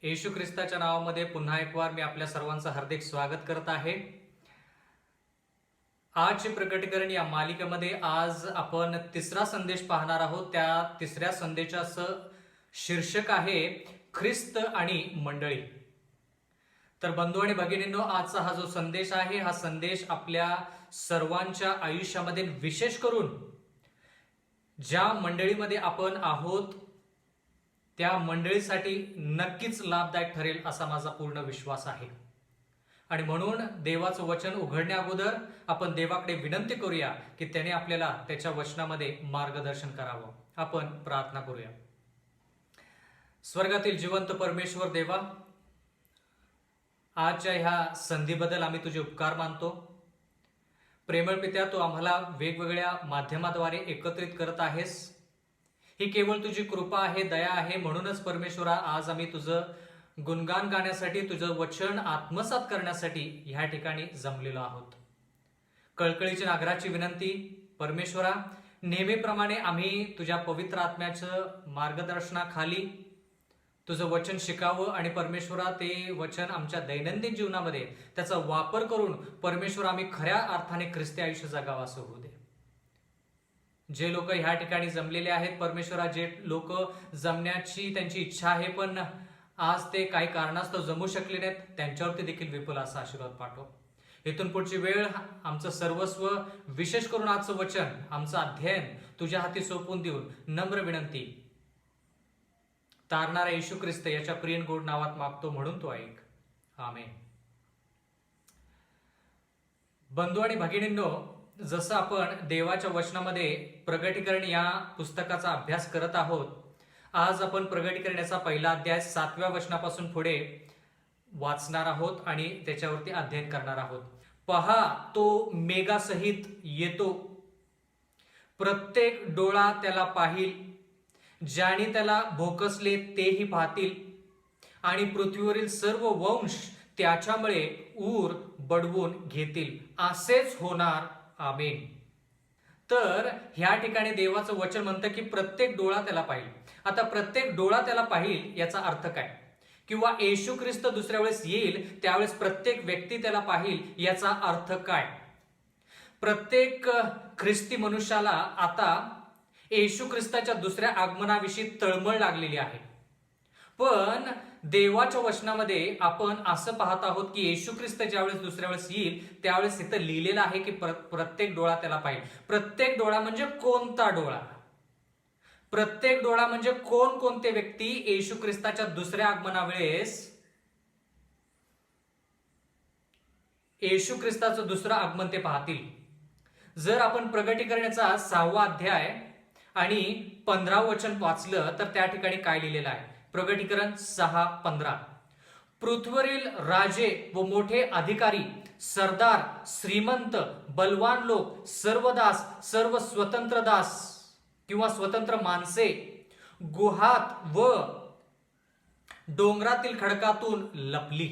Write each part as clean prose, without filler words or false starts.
येशू ख्रिस्ताच्या नावामध्ये पुन्हा एक वार मी आपल्या सर्वांचं हार्दिक स्वागत करत आहे. आजचे प्रकटीकरण या मालिकेमध्ये आज आपण तिसरा संदेश पाहणार आहोत. त्या तिसऱ्या संदेशाचं शीर्षक आहे ख्रिस्त आणि मंडळी. तर बंधू आणि भगिनींनो, आजचा हा जो संदेश आहे हा संदेश आपल्या सर्वांच्या आयुष्यामध्ये विशेष करून ज्या मंडळीमध्ये आपण आहोत त्या मंडळीसाठी नक्कीच लाभदायक ठरेल असा माझा पूर्ण विश्वास आहे. आणि म्हणून देवाचं वचन उघडण्या अगोदर आपण देवाकडे विनंती करूया की त्याने आपल्याला त्याच्या वचनामध्ये मार्गदर्शन करावं. आपण प्रार्थना करूया. स्वर्गातील जिवंत परमेश्वर देवा, आजच्या ह्या संधीबद्दल आम्ही तुझे उपकार मानतो. प्रेमळ पित्या, तू आम्हाला वेगवेगळ्या माध्यमाद्वारे एकत्रित करत आहेस. ही केवळ तुझी कृपा आहे, दया आहे. म्हणूनच परमेश्वरा, आज आम्ही तुझं गुणगान गाण्यासाठी, तुझं वचन आत्मसात करण्यासाठी ह्या ठिकाणी जमलेलो आहोत. कळकळीची नागराची विनंती परमेश्वरा, नेहमीप्रमाणे आम्ही तुझ्या पवित्र आत्म्याचं मार्गदर्शनाखाली तुझं वचन शिकावं आणि परमेश्वरा ते वचन आमच्या दैनंदिन जीवनामध्ये त्याचा वापर करून परमेश्वरा आम्ही खऱ्या अर्थाने ख्रिस्ती आयुष्य जगावं असं होऊ दे. जे लोक ह्या ठिकाणी जमलेले आहेत परमेश्वरा, जे लोक जमण्याची त्यांची इच्छा आहे पण आज ते काही कारणास्तव जमू शकले नाहीत, त्यांच्यावरती देखील विपुल असा आशीर्वाद पाठव. इथून पुढची वेळ आमचं सर्वस्व, विशेष करून आजचं वचन, आमचं अध्ययन तुझ्या हाती सोपवून देऊन नम्र विनंती तारणारा येशू ख्रिस्त याच्या प्रिय गोड नावात मागतो, म्हणून तो ऐक. आमेन. बंधू आणि भगिनींनो, जसं आपण देवाच्या वचनामध्ये प्रगटीकरण या पुस्तकाचा अभ्यास करत आहोत, आज आपण प्रगटीकरणाचा पहिला अध्याय 7व्या वचनापासून पुढे वाचणार आहोत आणि त्याच्यावरती अध्ययन करणार आहोत. पहा, तो मेघासहित येतो, प्रत्येक डोळा त्याला पाहील, ज्याने त्याला भोकसले तेही पाहतील, आणि पृथ्वीवरील सर्व वंश त्याच्यामुळे ऊर बडवून घेतील. असेच होणार. आमेन. तर ह्या ठिकाणी देवाचं वचन म्हणतं की प्रत्येक डोळा त्याला पाहिल. आता प्रत्येक डोळा त्याला पाहिल याचा अर्थ काय? किंवा येशू ख्रिस्त दुसऱ्या वेळेस येईल त्यावेळेस प्रत्येक व्यक्ती त्याला पाहिल याचा अर्थ काय? प्रत्येक ख्रिस्ती मनुष्याला आता येशू ख्रिस्ताच्या दुसऱ्या आगमनाविषयी तळमळ लागलेली आहे. पण देवाच्या वचनामध्ये आपण असं पाहत आहोत की येशू ख्रिस्त ज्यावेळेस दुसऱ्या वेळेस येईल त्यावेळेस इथं लिहिलेलं आहे की प्रत्येक डोळा त्याला पाहिल. प्रत्येक डोळा म्हणजे कोणता डोळा? प्रत्येक डोळा म्हणजे कोणकोणते व्यक्ती येशू ख्रिस्ताच्या दुसऱ्या आगमनावेळेस येशू ख्रिस्ताचं दुसरं आगमन ते पाहतील. जर आपण प्रगटीकरणाचा 6वा अध्याय आणि 15वं वचन वाचलं तर त्या ठिकाणी काय लिहिलेलं आहे? प्रगटीकरण 6:15. पृथ्वीवरील राजे व मोठे अधिकारी, सरदार, श्रीमंत, बलवान लोक, सर्व दास, सर्व स्वतंत्र दास किंवा स्वतंत्र माणसे गुहात व डोंगरातील खडकातून लपली.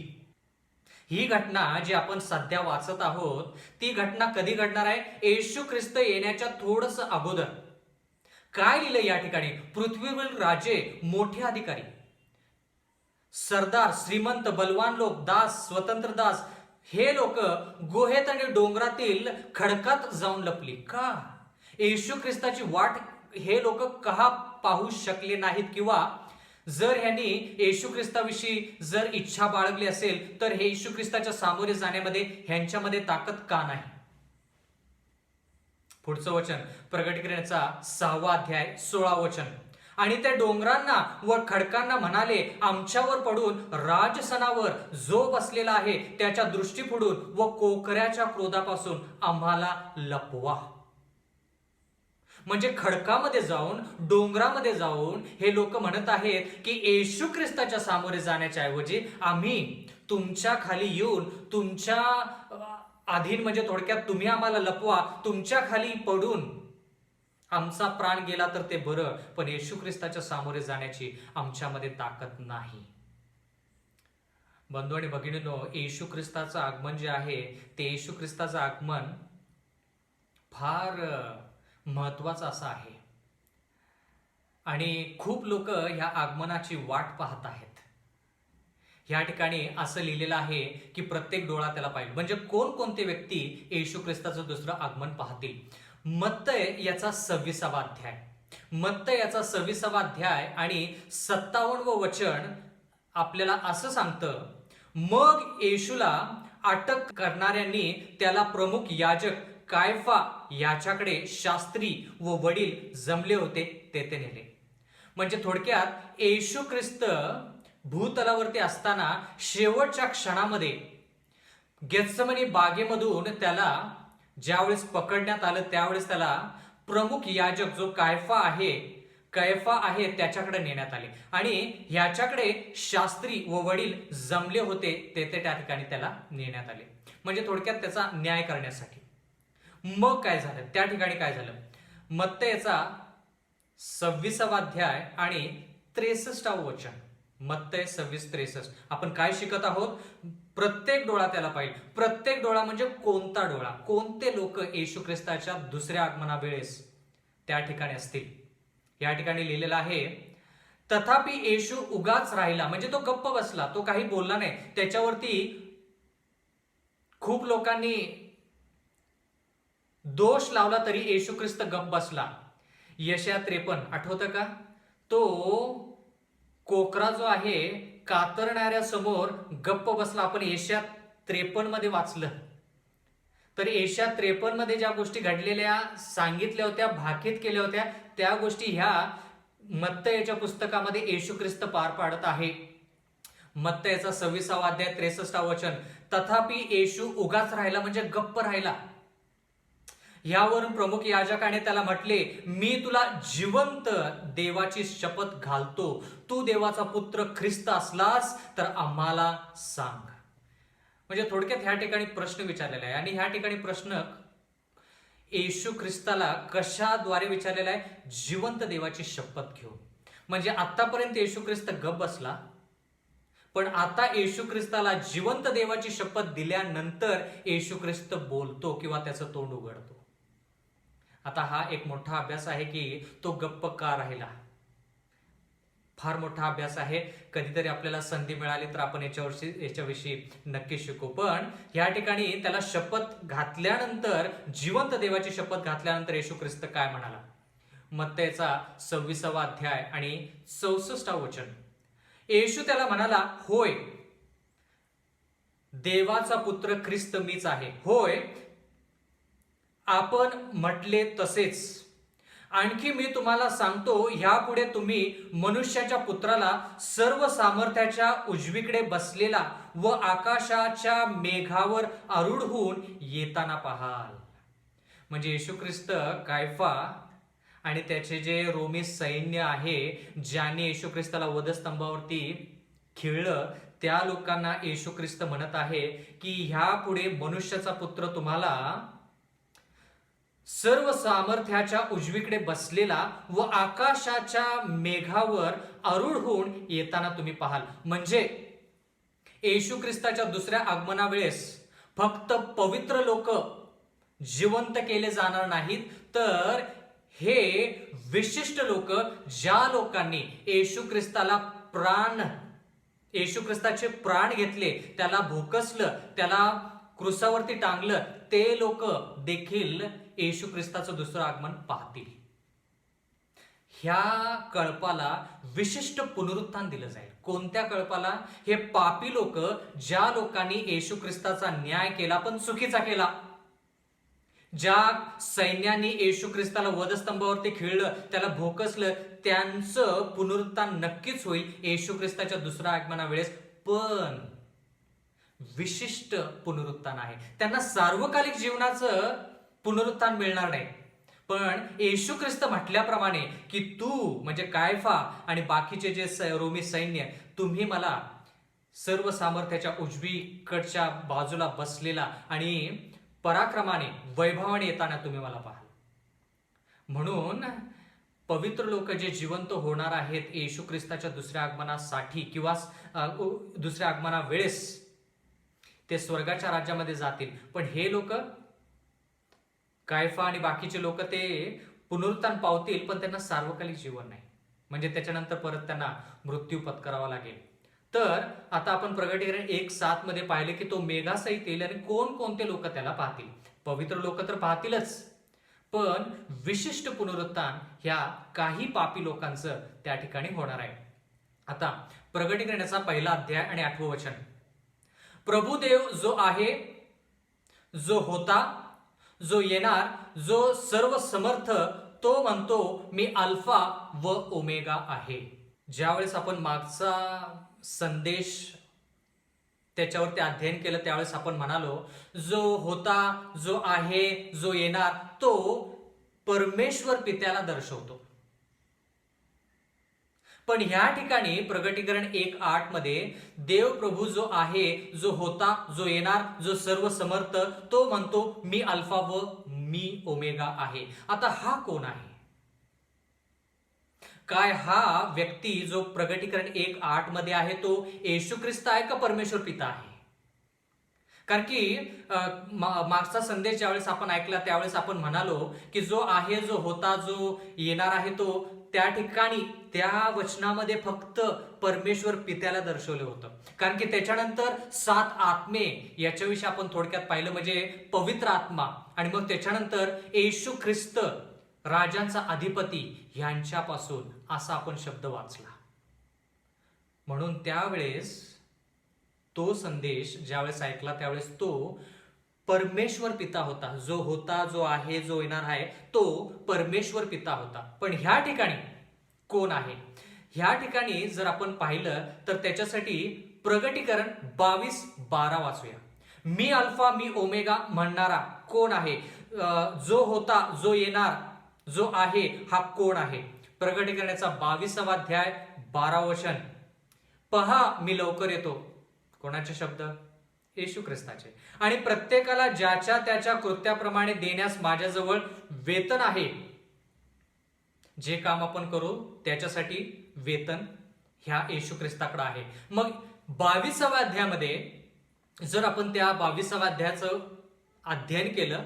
ही घटना जी आपण सध्या वाचत आहोत ती घटना कधी घडणार आहे? येशू ख्रिस्त येण्याच्या थोडस अगोदर. काय लिहिलं या ठिकाणी? पृथ्वीवरील राजे, मोठे अधिकारी, सरदार, श्रीमंत, बलवान लोक, दास, स्वतंत्र दास, हे लोक गुहेत आणि डोंगरातील खडकात जाऊन लपली. का? येशू ख्रिस्ताची वाट हे लोक का पाहू शकले नाहीत? किंवा जर ह्यांनी येशू ख्रिस्ताविषयी जर इच्छा बाळगली असेल तर हे येशू ख्रिस्ताच्या सामोरे जाण्यामध्ये ह्यांच्यामध्ये ताकद का नाही? पुढचं वचन प्रगटीकरणाचा 6वा अध्याय 16 वचन. आणि त्या डोंगरांना व खडकांना म्हणाले, आमच्यावर पडून राजसनावर जो बसलेला आहे त्याच्या दृष्टी पुढून व कोकऱ्याच्या क्रोधापासून आम्हाला लपवा. म्हणजे खडकामध्ये जाऊन, डोंगरामध्ये जाऊन हे लोक म्हणत आहेत की येशू ख्रिस्ताच्या सामोरे जाण्याच्या ऐवजी आम्ही तुमच्या खाली येऊन, तुमच्या अधीन म्हणजे थोडक्यात तुम्ही आम्हाला लपवा, तुमच्या खाली पडून आमचा प्राण गेला तर ते बरं, पण येशू ख्रिस्ताच्या सामोरे जाण्याची आमच्यामध्ये ताकद नाही. बंधू आणि भगिनींनो, येशू ख्रिस्ताचं आगमन जे आहे ते येशू ख्रिस्ताचं आगमन फार महत्वाचं असं आहे. आणि खूप लोक ह्या आगमनाची वाट पाहत आहेत. ह्या ठिकाणी असं लिहिलेलं आहे की प्रत्येक डोळा त्याला पाहिजे. म्हणजे कोणकोणते व्यक्ती येशू ख्रिस्ताचं दुसरं आगमन पाहतील? मत्तय याचा 26वा अध्याय, मत्तय याचा 26वा अध्याय आणि 57वं वचन आपल्याला असं सांगतं, मग येशूला अटक करणाऱ्यांनी त्याला प्रमुख याजक कायफा याच्याकडे शास्त्री व वडील जमले होते तेथे नेले. म्हणजे थोडक्यात येशू ख्रिस्त भूतलावरती असताना शेवटच्या क्षणामध्ये गेत्समनी बागेमधून त्याला ज्यावेळेस पकडण्यात आलं त्यावेळेस त्याला प्रमुख याजक जो कैफा आहे त्याच्याकडे नेण्यात आले आणि ह्याच्याकडे शास्त्री व वडील जमले होते तेथे त्या ठिकाणी त्याला नेण्यात आले. म्हणजे थोडक्यात त्याचा न्याय करण्यासाठी. मग काय झालं त्या ठिकाणी? काय झालं? मत्तयचा 26वा अध्याय आणि 63वं वचन, मत्तय 26:63. आपण काय शिकत आहोत? प्रत्येक डोळा त्याला पाहिजे. प्रत्येक डोळा म्हणजे कोणता डोळा? कोणते लोक येशू ख्रिस्ताच्या दुसऱ्या आगमनावेळेस त्या ठिकाणी असतील? या ठिकाणी लिहिलेलं आहे, तथापि येशू उगाच राहिला. म्हणजे तो गप्प बसला, तो काही बोलला नाही. त्याच्यावरती खूप लोकांनी दोष लावला तरी येशू ख्रिस्त गप्प बसला. यशया 53 आठवतं का? तो कोकरा जो आहे कातरणाऱ्या समोर गप्प बसला. आपण यशया 53 मध्ये वाचलं. तर यशया 53 मध्ये ज्या गोष्टी घडलेल्या सांगितल्या होत्या, भाकीत केल्या होत्या, त्या गोष्टी ह्या मत्तयच्या पुस्तकामध्ये येशू ख्रिस्त पार पाडत आहे. मत्तयचा 26वा अध्याय 63 वचन, तथापि येशू उगाच राहिला म्हणजे गप्प राहिला. यावरून प्रमुख याजकाने त्याला म्हटले, मी तुला जिवंत देवाची शपथ घालतो, तू देवाचा पुत्र ख्रिस्त असलास तर आम्हाला सांग. म्हणजे थोडक्यात ह्या ठिकाणी प्रश्न विचारलेला आहे आणि ह्या ठिकाणी प्रश्न येशू ख्रिस्ताला कशाद्वारे विचारलेला आहे? जिवंत देवाची शपथ घेऊन. म्हणजे आतापर्यंत येशू ख्रिस्त गप्प बसला, पण आता येशू ख्रिस्ताला जिवंत देवाची शपथ दिल्यानंतर येशू ख्रिस्त बोलतो किंवा त्याचं तोंड उघडतो. आता हा एक मोठा अभ्यास आहे की तो गप्प का राहिला. फार मोठा अभ्यास आहे. कधीतरी आपल्याला संधी मिळाली तर आपण याच्याविषयी नक्की शिकू. पण या ठिकाणी त्याला शपथ घातल्यानंतर, जिवंत देवाची शपथ घातल्यानंतर येशू ख्रिस्त काय म्हणाला? मत्तयचा 26वा अध्याय आणि 64 वचन, येशू त्याला म्हणाला, होय, देवाचा पुत्र ख्रिस्त मीच आहे. होय, आपण म्हटले तसेच. आणखी मी तुम्हाला सांगतो, ह्यापुढे तुम्ही मनुष्याच्या पुत्राला सर्व सामर्थ्याच्या उजवीकडे बसलेला व आकाशाच्या मेघावर आरूढ होऊन येताना पाहाल. म्हणजे येशू ख्रिस्त कायफा आणि त्याचे जे रोमी सैन्य आहे, ज्याने येशू ख्रिस्ताला वधस्तंभावरती खिळलं, त्या लोकांना येशू ख्रिस्त म्हणत आहे की ह्यापुढे मनुष्याचा पुत्र तुम्हाला सर्व सामर्थ्याच्या उजवीकडे बसलेला व आकाशाच्या मेघावर आरूढ होऊन येताना तुम्ही पाहाल. म्हणजे येशू ख्रिस्ताच्या दुसऱ्या आगमनावेळेस फक्त पवित्र लोक जिवंत केले जाणार नाहीत, तर हे विशिष्ट लोक, ज्या लोकांनी येशू ख्रिस्ताचे प्राण घेतले, त्याला भोकसलं, त्याला क्रुसावरती टांगलं, ते लोक देखील येशू ख्रिस्ताचं दुसरं आगमन पाहतील. ह्या कळपाला विशिष्ट पुनरुत्थान दिलं जाईल. कोणत्या कळपाला? हे पापी लोक, ज्या लोकांनी येशू ख्रिस्ताचा न्याय केला पण चुकीचा केला, ज्या सैन्यांनी येशू ख्रिस्ताला वधस्तंभावरती खिळलं, त्याला भोकसलं, त्यांचं पुनरुत्थान नक्कीच होईल येशू ख्रिस्ताच्या दुसऱ्या आगमनावेळेस. पण विशिष्ट पुनरुत्थान आहे. त्यांना सार्वकालिक जीवनाचं पुनरुत्थान मिळणार नाही. पण येशू ख्रिस्त म्हटल्याप्रमाणे की तू म्हणजे कायफा आणि बाकीचे जे रोमी सैन्य, तुम्ही मला सर्व सामर्थ्याच्या उजवीकडच्या बाजूला बसलेला आणि पराक्रमाने वैभवाने येताना तुम्ही मला पाहाल. म्हणून पवित्र लोक जे जिवंत होणार आहेत येशू ख्रिस्ताच्या दुसऱ्या आगमनासाठी किंवा दुसऱ्या आगमनावेळेस, ते स्वर्गाच्या राज्यामध्ये जातील. पण हे लोक, कायफा आणि बाकीचे लोक, ते पुनरुत्थान पावतील पण त्यांना सार्वकालिक जीवन नाही. म्हणजे त्याच्यानंतर परत त्यांना मृत्यू पत्करावा लागेल. तर आता आपण प्रकटीकरण 1:7 मध्ये पाहिले की तो मेघासहित येईल आणि कोणकोणते लोक त्याला पाहतील. पवित्र लोक तर पाहतीलच, पण विशिष्ट पुनरुत्थान ह्या काही पापी लोकांचं त्या ठिकाणी होणार आहे. आता प्रकटीकरणाचा 1 अध्याय आणि 8 वचन. प्रभुदेव जो आहे, जो होता, जो येणार, जो सर्व समर्थ, तो म्हणतो मी अल्फा व ओमेगा आहे. ज्यावेळेस आपण मागचा संदेश त्याच्यावरती अध्ययन केलं त्यावेळेस आपण म्हणालो जो होता, जो आहे, जो येणार तो परमेश्वर पित्याला दर्शवतो. पण ह्या ठिकाणी प्रकटीकरण 1:8 मध्ये देव प्रभू जो आहे, जो होता, जो येणार, जो सर्व समर्थ, तो म्हणतो मी अल्फा व मी ओमेगा आहे. आता हा कोण आहे? काय हा व्यक्ती जो प्रकटीकरण 1:8 मध्ये आहे तो येशू ख्रिस्त आहे का परमेश्वर पिता आहे? कारण की मागचा संदेश ज्यावेळेस आपण ऐकला त्यावेळेस आपण म्हणालो की जो आहे, जो होता, जो येणार आहे तो त्या ठिकाणी त्या वचनामध्ये फक्त परमेश्वर पित्याला दर्शवलं होतं. कारण की त्याच्यानंतर 7 आत्मे याच्याविषयी आपण थोडक्यात पाहिलं, म्हणजे पवित्र आत्मा, आणि मग त्याच्यानंतर येशू ख्रिस्त राजांचा अधिपती यांच्यापासून असा आपण शब्द वाचला. म्हणून त्यावेळेस तो संदेश ज्यावेळेस ऐकला त्यावेळेस तो परमेश्वर पिता होता. जो होता, जो आहे, जो येणार आहे तो परमेश्वर पिता होता. पण ह्या ठिकाणी कोण आहे? ह्या ठिकाणी जर आपण पाहिलं तर त्याच्यासाठी प्रकटीकरण 22:12 वाचूया. मी अल्फा मी ओमेगा म्हणणारा कोण आहे? जो होता, जो येणार, जो आहे हा कोण आहे? प्रकटीकरणाचा 22वा अध्याय 12 वचन. पहा मी लवकर येतो. कोणाचे शब्द? येशू ख्रिस्ताचे. आणि प्रत्येकाला ज्याच्या त्याच्या कृत्याप्रमाणे देण्यास माझ्याजवळ वेतन आहे. जे काम आपण करू त्याच्यासाठी वेतन ह्या येशू ख्रिस्ताकडे आहे. मग 22व्या अध्यायामध्ये जर आपण त्या 22व्या अध्यायाचं अध्ययन केलं,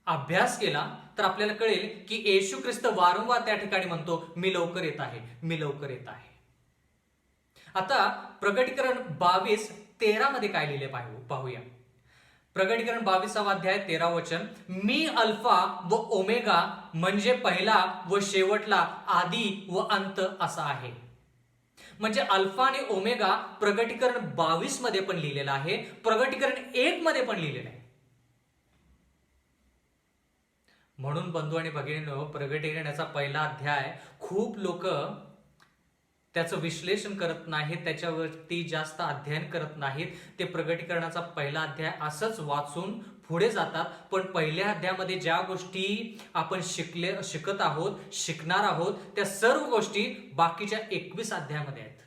अभ्यास केला तर आपल्याला कळेल की येशू ख्रिस्त वारंवार त्या ठिकाणी म्हणतो मी लवकर येत आहे, मी लवकर येत आहे. आता प्रकटीकरण 22:13 मध्ये काय लिहिले पाहूया. प्रकटीकरण 22वा अध्याय 13 वचन. मी अल्फा व ओमेगा म्हणजे पहिला व शेवटला, आदी व अंत असा आहे. म्हणजे अल्फा आणि ओमेगा प्रकटीकरण 22 मध्ये पण लिहिलेला आहे, प्रकटीकरण 1 मध्ये पण लिहिलेलं आहे. म्हणून बंधू आणि भगिनींनो, प्रकटीकरणाचा 1 अध्याय खूप लोक त्याचं विश्लेषण करत नाहीत, त्याच्यावरती जास्त अध्ययन करत नाहीत. ते प्रकटीकरणाचा 1 अध्याय असंच वाचून पुढे जातात. पण 1 अध्यायामध्ये ज्या गोष्टी आपण शिकत आहोत, शिकणार आहोत, त्या सर्व गोष्टी बाकीच्या 21 अध्यायामध्ये आहेत.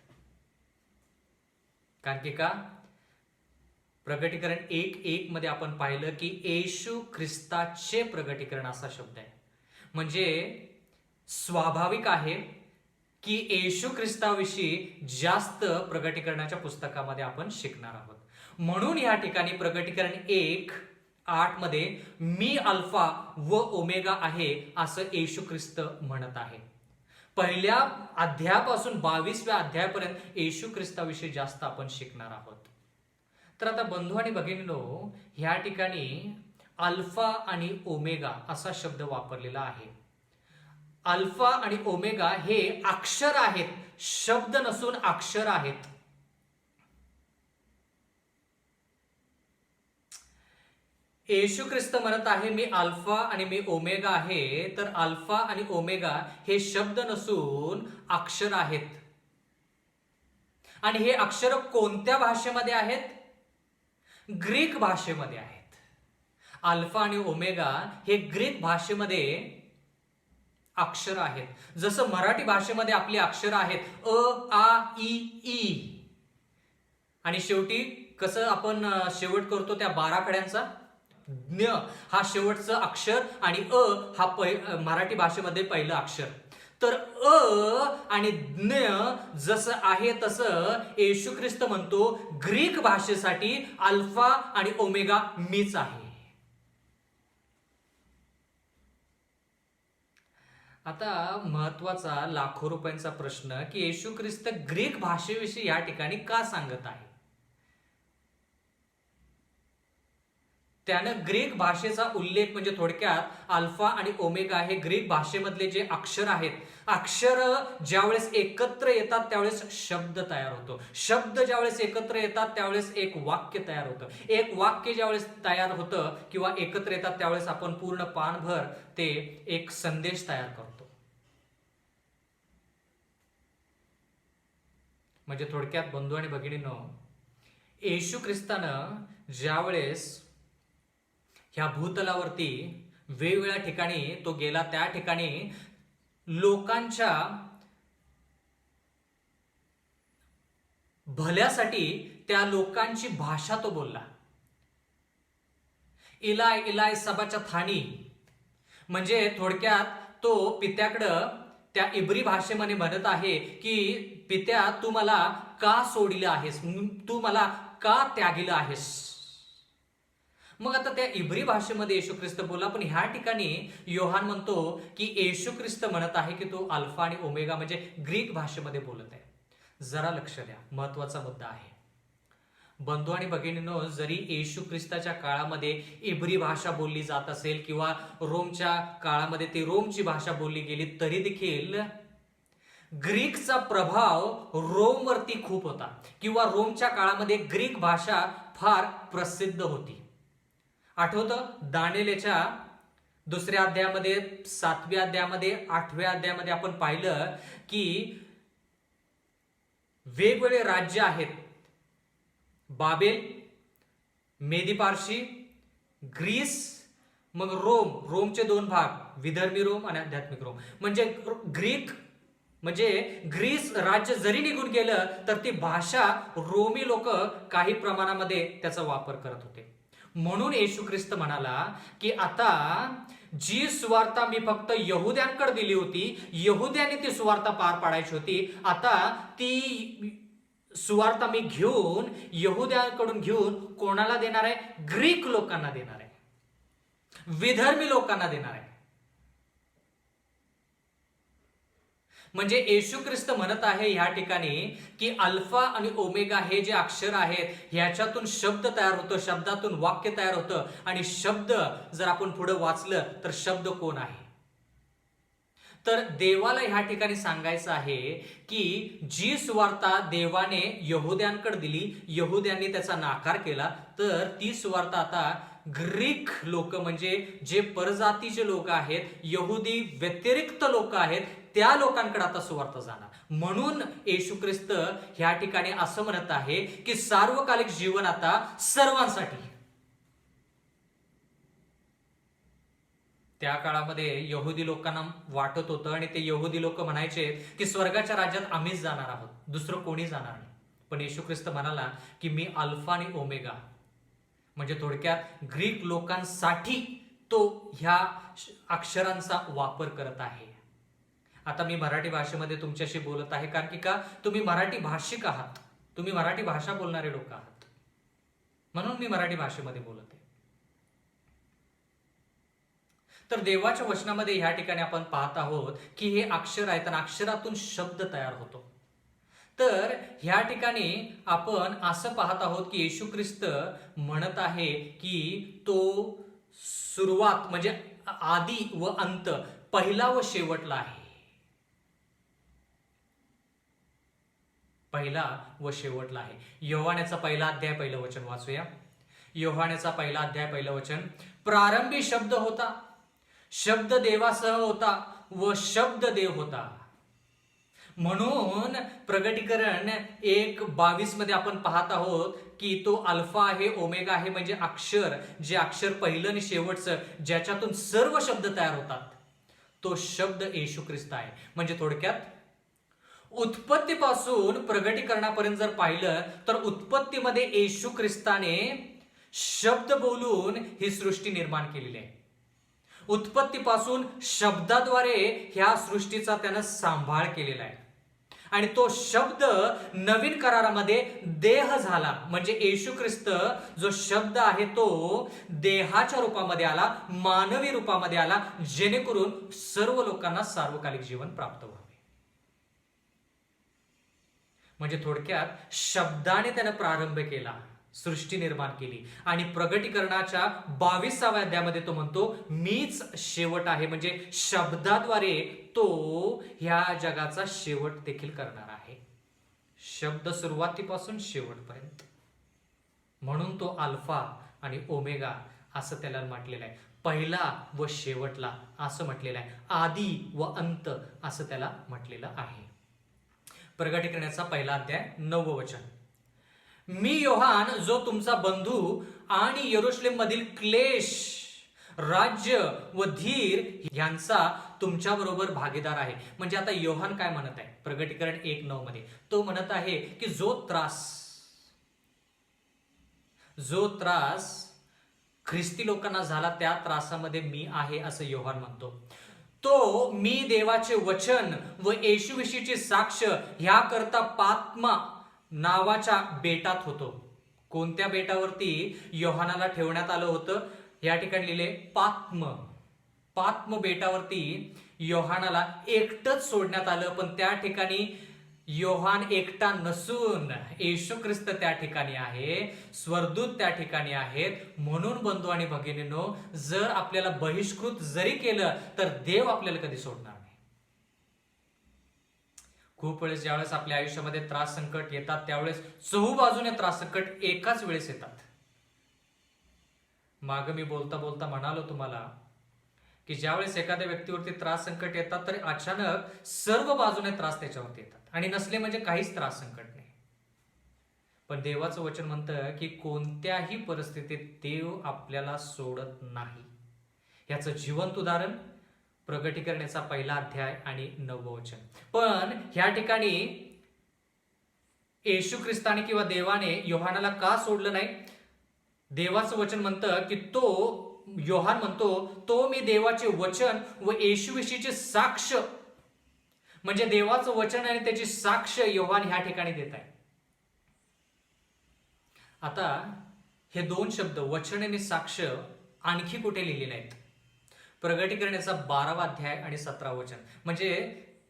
कारण की का? प्रकटीकरण 1:1 मध्ये आपण पाहिलं की येशू ख्रिस्ताचे प्रकटीकरण असा शब्द आहे. म्हणजे स्वाभाविक आहे की येशू ख्रिस्ताविषयी जास्त प्रकटीकरणाच्या पुस्तकामध्ये आपण शिकणार आहोत. म्हणून या ठिकाणी प्रकटीकरण 1:8 मध्ये मी अल्फा व ओमेगा आहे असं येशू ख्रिस्त म्हणत आहे. 1 अध्यायापासून 22व्या अध्यायापर्यंत येशू ख्रिस्ताविषयी जास्त आपण शिकणार आहोत. तर आता बंधू आणि भगिनींनो, ह्या ठिकाणी अल्फा आणि ओमेगा असा शब्द वापरलेला आहे. अल्फा आणि ओमेगा हे अक्षर आहेत, शब्द नसून अक्षर आहेत. येशू ख्रिस्त म्हणत आहे मी अल्फा आणि मी ओमेगा आहे. तर अल्फा आणि ओमेगा हे शब्द नसून अक्षर आहेत. आणि हे अक्षर कोणत्या भाषेमध्ये आहेत? ग्रीक भाषेमध्ये आहेत. अल्फा आणि ओमेगा हे ग्रीक भाषेमध्ये अक्षर आहेत. जसं मराठी भाषेमध्ये आपली अक्षर आहेत अ, आ, इ, ई, आणि शेवटी कसं आपण शेवट करतो त्या 12 कड्यांचा ज्ञ हा शेवटचं अक्षर, आणि अ हा मराठी भाषेमध्ये पहिलं अक्षर. तर अ आणि ज्ञ जसं आहे तसं येशू ख्रिस्त म्हणतो ग्रीक भाषेसाठी अल्फा आणि ओमेगा मीच आहे. आता महत्वाचा लाखो रुपयांचा प्रश्न की येशू ख्रिस्त ग्रीक भाषेविषयी या ठिकाणी का सांगत आहे? त्यानं ग्रीक भाषेचा उल्लेख म्हणजे थोडक्यात अल्फा आणि ओमेगा हे ग्रीक भाषेमधले जे अक्षर आहेत, अक्षर ज्यावेळेस एकत्र येतात त्यावेळेस शब्द तयार होतो. शब्द ज्यावेळेस एकत्र येतात त्यावेळेस एक वाक्य तयार होतं. एक वाक्य ज्यावेळेस तयार होतं किंवा एकत्र येतात त्यावेळेस आपण पूर्ण पानभर ते एक संदेश तयार करतो. म्हणजे थोडक्यात बंधू आणि भगिनींनो, येशू ख्रिस्तानं ज्यावेळेस ह्या भूतलावरती वेगवेगळ्या ठिकाणी तो गेला, त्या ठिकाणी लोकांच्या भल्यासाठी त्या लोकांची भाषा तो बोलला. इलाय इलाय सबाच्या थानी, म्हणजे थोडक्यात तो पित्याकडं त्या इब्री भाषेमध्ये म्हणत आहे की पित्या, तू मला का सोडिलं आहेस, तू मला का त्यागिलं आहेस. मग आता त्या इब्री भाषेमध्ये येशू ख्रिस्त बोला, पण ह्या ठिकाणी योहान म्हणतो की येशू ख्रिस्त म्हणत आहे की तो अल्फा आणि ओमेगा म्हणजे ग्रीक भाषेमध्ये बोलत आहे. जरा लक्ष द्या, महत्वाचा मुद्दा आहे. बंधू आणि भगिनींनो, जरी येशू ख्रिस्ताच्या काळामध्ये इब्री भाषा बोलली जात असेल किंवा रोमच्या काळामध्ये ती रोमची भाषा बोलली गेली, तरी देखील ग्रीकचा प्रभाव रोमवरती खूप होता किंवा रोमच्या काळामध्ये ग्रीक भाषा फार प्रसिद्ध होती. आठवतं दानियेलच्या 2ऱ्या अध्यायामध्ये, 7व्या अध्यायामध्ये, 8व्या अध्यायामध्ये आपण पाहिलं की वेगवेगळे राज्य आहेत. बाबेल, मेदी पारशी, ग्रीस, मग रोमचे 2 भाग, विधर्मी रोम आणि आध्यात्मिक रोम. म्हणजे ग्रीक म्हणजे ग्रीस राज्य जरी निघून गेलं तर ती भाषा रोमी लोक काही प्रमाणामध्ये त्याचा वापर करत होते. म्हणून येशू ख्रिस्त म्हणाला की आता जी सुवार्ता मी फक्त यहुद्यांकडे दिली होती, यहुद्यांनी ती सुवार्ता पार पाडायची होती, आता ती सुवार्ता मी घेऊन यहुद्यांकडून घेऊन कोणाला देणार आहे? ग्रीक लोकांना देणार आहे, विधर्मी लोकांना देणार आहे. म्हणजे येशू ख्रिस्त म्हणत आहे या ठिकाणी की अल्फा आणि ओमेगा हे जे अक्षर आहेत ह्याच्यातून शब्द तयार होतो, शब्दातून वाक्य तयार होतं. आणि शब्द जर आपण पुढे वाचलं तर शब्द कोण आहे? तर देवाला ह्या ठिकाणी सांगायचं आहे की जी सुवार्ता देवाने यहुद्यांकडे दिली, यहुद्यांनी त्याचा नाकार केला, तर ती सुवार्ता आता ग्रीक लोक म्हणजे जे परजातीचे लोक आहेत, यहुदी व्यतिरिक्त लोक आहेत, त्या लोकांकडे आता सुवार्ता जाणार. म्हणून येशू ख्रिस्त ह्या ठिकाणी असं म्हणत आहे की सार्वकालिक जीवन आता सर्वांसाठी. त्या काळामध्ये यहुदी लोकांना वाटत होतं आणि ते यहुदी लोक म्हणायचे की स्वर्गाच्या राज्यात आम्हीच जाणार आहोत, दुसरं कोणी जाणार नाही. पण येशू ख्रिस्त म्हणाला की मी अल्फा आणि ओमेगा, म्हणजे थोडक्यात ग्रीक लोकांसाठी तो ह्या अक्षरांचा वापर करत आहे. आता मी मराठी भाषेमध्ये तुमच्याशी बोलत आहे कारण की का तुम्ही मराठी भाषिक आहात, तुम्ही मराठी भाषा बोलणारे लोक आहात, म्हणून मी मराठी भाषेमध्ये बोलत आहे. तर देवाच्या वचनामध्ये ह्या ठिकाणी आपण पाहत आहोत की हे अक्षर आहेत आणि अक्षरातून शब्द तयार होतो. तर ह्या ठिकाणी आपण असं पाहत आहोत की येशू ख्रिस्त म्हणत आहे की तो सुरुवात म्हणजे आदी व अंत, पहिला व शेवटला आहे. पहिला व शेवटला आहे. योहानेचा 1 अध्याय 1 वचन वाचूया. योहानेचा 1 अध्याय 1 वचन. प्रारंभी शब्द होता, शब्द देवासह होता व शब्द देव होता. म्हणून प्रगटीकरण 1:22 मध्ये आपण पाहत आहोत की तो अल्फा आहे, ओमेगा आहे, म्हणजे अक्षर, जे अक्षर पहिलं आणि शेवटचं ज्याच्यातून सर्व शब्द तयार होतात, तो शब्द येशू ख्रिस्त आहे. म्हणजे थोडक्यात उत्पत्तीपासून प्रगटीकरणापर्यंत जर पाहिलं तर उत्पत्तीमध्ये येशू ख्रिस्ताने शब्द बोलून ही सृष्टी निर्माण केलेली आहे. उत्पत्तीपासून शब्दाद्वारे ह्या सृष्टीचा त्यानं सांभाळ केलेला आहे. आणि तो शब्द नवीन करारामध्ये देह झाला, म्हणजे येशू ख्रिस्त जो शब्द आहे तो देहाच्या रूपामध्ये आला, मानवी रूपामध्ये आला, जेणेकरून सर्व लोकांना सार्वकालिक जीवन प्राप्त व्हावे. म्हणजे थोडक्यात शब्दाने त्यानं प्रारंभ केला, सृष्टी निर्माण केली, आणि प्रगटीकरणाच्या 22व्या अध्यायामध्ये तो म्हणतो मीच शेवट आहे, म्हणजे शब्दाद्वारे तो ह्या जगाचा शेवट देखील करणार आहे. शब्द सुरुवातीपासून शेवटपर्यंत, म्हणून तो अल्फा आणि ओमेगा असं त्याला म्हटलेलं आहे. पहिला व शेवटला असं म्हटलेलं आहे, आदी व अंत असं त्याला म्हटलेलं आहे. प्रगटीकरणाचा 1 अध्याय 9 वचन. मी योहान जो तुमचा बंधू आणि यरुशलेम मधील क्लेश, राज्य व धीर यांचा तुमच्या बरोबर भागीदार आहे. म्हणजे आता योहान काय म्हणत आहे प्रगटीकरण 1:9 मध्ये? तो म्हणत आहे की जो त्रास ख्रिस्ती लोकांना झाला त्या त्रासामध्ये मी आहे असं योहान म्हणतो. तो मी देवाचे वचन व येशूविषयीची साक्ष ह्या करता पात्मा नावाच्या बेटात होतो. कोणत्या बेटावरती योहानाला ठेवण्यात आलं होतं? या ठिकाणी लिहिले पात्म बेटावरती योहानाला एकटंच सोडण्यात आलं. पण त्या ठिकाणी योहान एकटा नसून येशू ख्रिस्त त्या ठिकाणी आहे, स्वर्गदूत त्या ठिकाणी आहेत. म्हणून बंधू आणि भगिनींनो, जर आपल्याला बहिष्कृत जरी केलं तर देव आपल्याला कधी सोडणार नाही. खूप वेळेस ज्यावेळेस आपल्या आयुष्यामध्ये त्रास संकट येतात त्यावेळेस चहूबाजूने त्रास संकट एकाच वेळेस येतात. माग मी बोलता बोलता म्हणालो तुम्हाला की ज्यावेळेस एखाद्या व्यक्तीवरती त्रास संकट येतात तर अचानक सर्व बाजूने त्रास त्याच्यावरती येतात, आणि नसले म्हणजे काहीच त्रास संकट नाही. पण देवाचं वचन म्हणतं की कोणत्याही परिस्थितीत देव आपल्याला सोडत नाही. याचं जिवंत उदाहरण प्रगटीकरणाचा 1 अध्याय आणि 9 वचन. पण ह्या ठिकाणी येशू ख्रिस्ताने किंवा देवाने योहानाला का सोडलं नाही? देवाचं वचन म्हणतं की योहान म्हणतो तो मी देवाचे वचन व येशूविषयीची साक्ष, म्हणजे देवाचं वचन आणि त्याची साक्ष योहान ह्या ठिकाणी देत आहे. आता हे 2 शब्द वचन आणि साक्ष आणखी कुठे लिहिलेले आहेत? प्रगटीकरणाचा 12वा अध्याय आणि 17 वचन. म्हणजे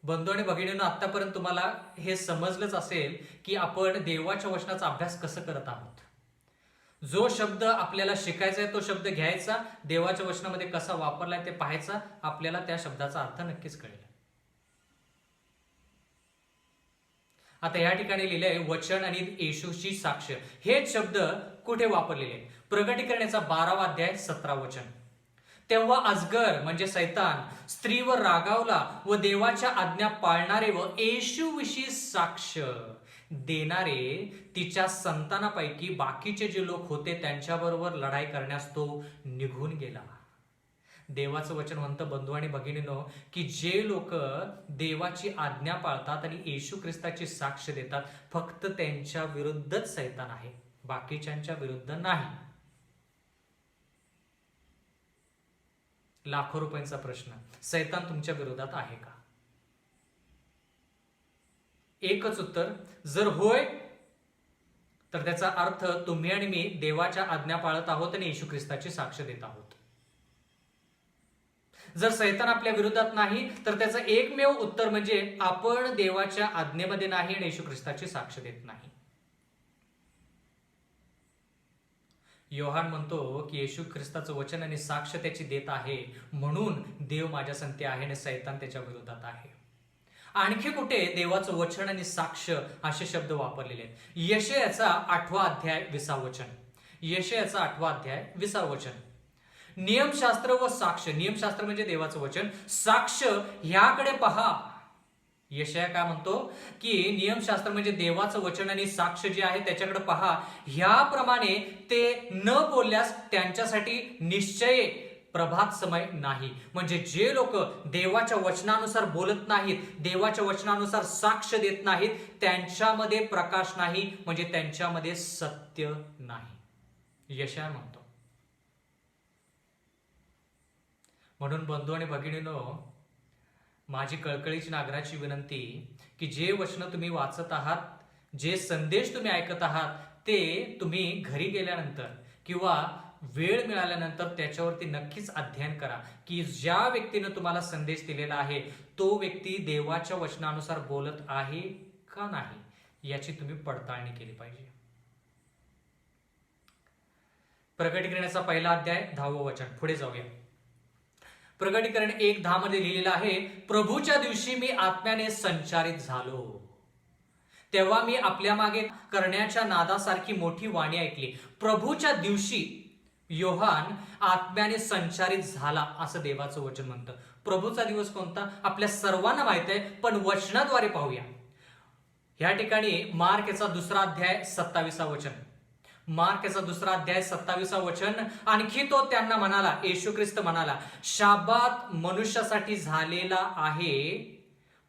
बंधू आणि भगिनींनो, आतापर्यंत तुम्हाला हे समजलंच असेल की आपण देवाच्या वचनाचा अभ्यास कसं करत आहोत. जो शब्द आपल्याला शिकायचा आहे तो शब्द घ्यायचा, देवाच्या वचनामध्ये कसा वापरलाय ते पाहायचा, आपल्याला त्या शब्दाचा अर्थ नक्कीच कळेल. आता या ठिकाणी लिहिलंय वचन आणि येशूची साक्ष. हे शब्द कुठे वापरलेले? प्रगटीकरणाचा 12वा अध्याय 17 वचन. तेव्हा अजगर म्हणजे सैतान स्त्रीवर रागावला व देवाच्या आज्ञा पाळणारे व येशूविषयी साक्ष देणारे तिच्या संतानापैकी बाकीचे जे लोक होते त्यांच्याबरोबर लढाई करण्यास तो निघून गेला. देवाचं वचन म्हणतं बंधू आणि भगिनींनो की जे लोक देवाची आज्ञा पाळतात आणि येशू ख्रिस्ताची साक्ष देतात, फक्त त्यांच्या विरुद्धच सैतान आहे, बाकीच्यांच्या विरुद्ध नाही. लाखो रुपयांचा प्रश्न, सैतान तुमच्या विरोधात आहे का? एकच उत्तर, जर होय तर त्याचा अर्थ तुम्ही आणि मी देवाच्या आज्ञा पाळत आहोत आणि येशू ख्रिस्ताची साक्ष देत आहोत. जर सैतान आपल्या विरोधात नाही तर त्याचं एकमेव उत्तर म्हणजे आपण देवाच्या आज्ञेमध्ये नाही आणि येशू ख्रिस्ताची साक्ष देत नाही. योहान म्हणतो की येशू ख्रिस्ताचं वचन आणि साक्ष त्याची देत आहे, म्हणून देव माझ्या संगती आहे आणि सैतान त्याच्या विरोधात आहे. आणखी कुठे देवाचं वचन आणि साक्ष असे शब्द वापरलेले आहेत? यशायाचा 8वा अध्याय 20 वचन. यशायाचा 8वा अध्याय 20 वचन. नियमशास्त्र व साक्ष, नियमशास्त्र म्हणजे देवाचं वचन, साक्ष ह्याकडे पहा. यशाया काय म्हणतो की नियमशास्त्र म्हणजे देवाचं वचन आणि साक्ष जे आहे त्याच्याकडे पहा. ह्याप्रमाणे ते न बोलल्यास त्यांच्यासाठी निश्चय प्रभात समय नाही. म्हणजे जे लोक देवाच्या वचनानुसार बोलत नाहीत, देवाच्या वचनानुसार साक्ष देत नाहीत, त्यांच्यामध्ये प्रकाश नाही, म्हणजे त्यांच्यामध्ये सत्य नाही, यशाया म्हणतो. म्हणून बंधू आणि भगिनींनो, माझी कळकळीची नागराची विनंती की जे वचन तुम्ही वाचत आहात, जे संदेश तुम्ही ऐकत आहात, ते तुम्ही घरी गेल्यानंतर किंवा वेळ मिळाल्यानंतर त्याच्यावरती नक्कीच अध्ययन करा की ज्या व्यक्तीने तुम्हाला संदेश दिलेला आहे तो व्यक्ती देवाच्या वचनानुसार बोलत आहे का नाही याची तुम्ही पडताळणी केली पाहिजे. प्रकटीकरणाचा पहिला अध्याय 10वं वचन. पुढे जाऊया. प्रकटीकरण 1:10 मध्ये लिहिलेलं आहे, प्रभूच्या दिवशी मी आत्म्याने संचारित झालो, तेव्हा मी आपल्या मागे करण्याच्या नादासारखी मोठी वाणी ऐकली. प्रभूच्या दिवशी योहान आत्म्याने संचारित झाला असं देवाचं वचन म्हणतं. प्रभूचा दिवस कोणता आपल्या सर्वांना माहित आहे, पण वचनाद्वारे पाहूया. या ठिकाणी मार्क याचा 2रा अध्याय 27 वचन. मार्क याचा 2रा अध्याय 27 वचन. आणखी तो त्यांना म्हणाला, येशू ख्रिस्त म्हणाला, शाबात मनुष्यासाठी झालेला आहे,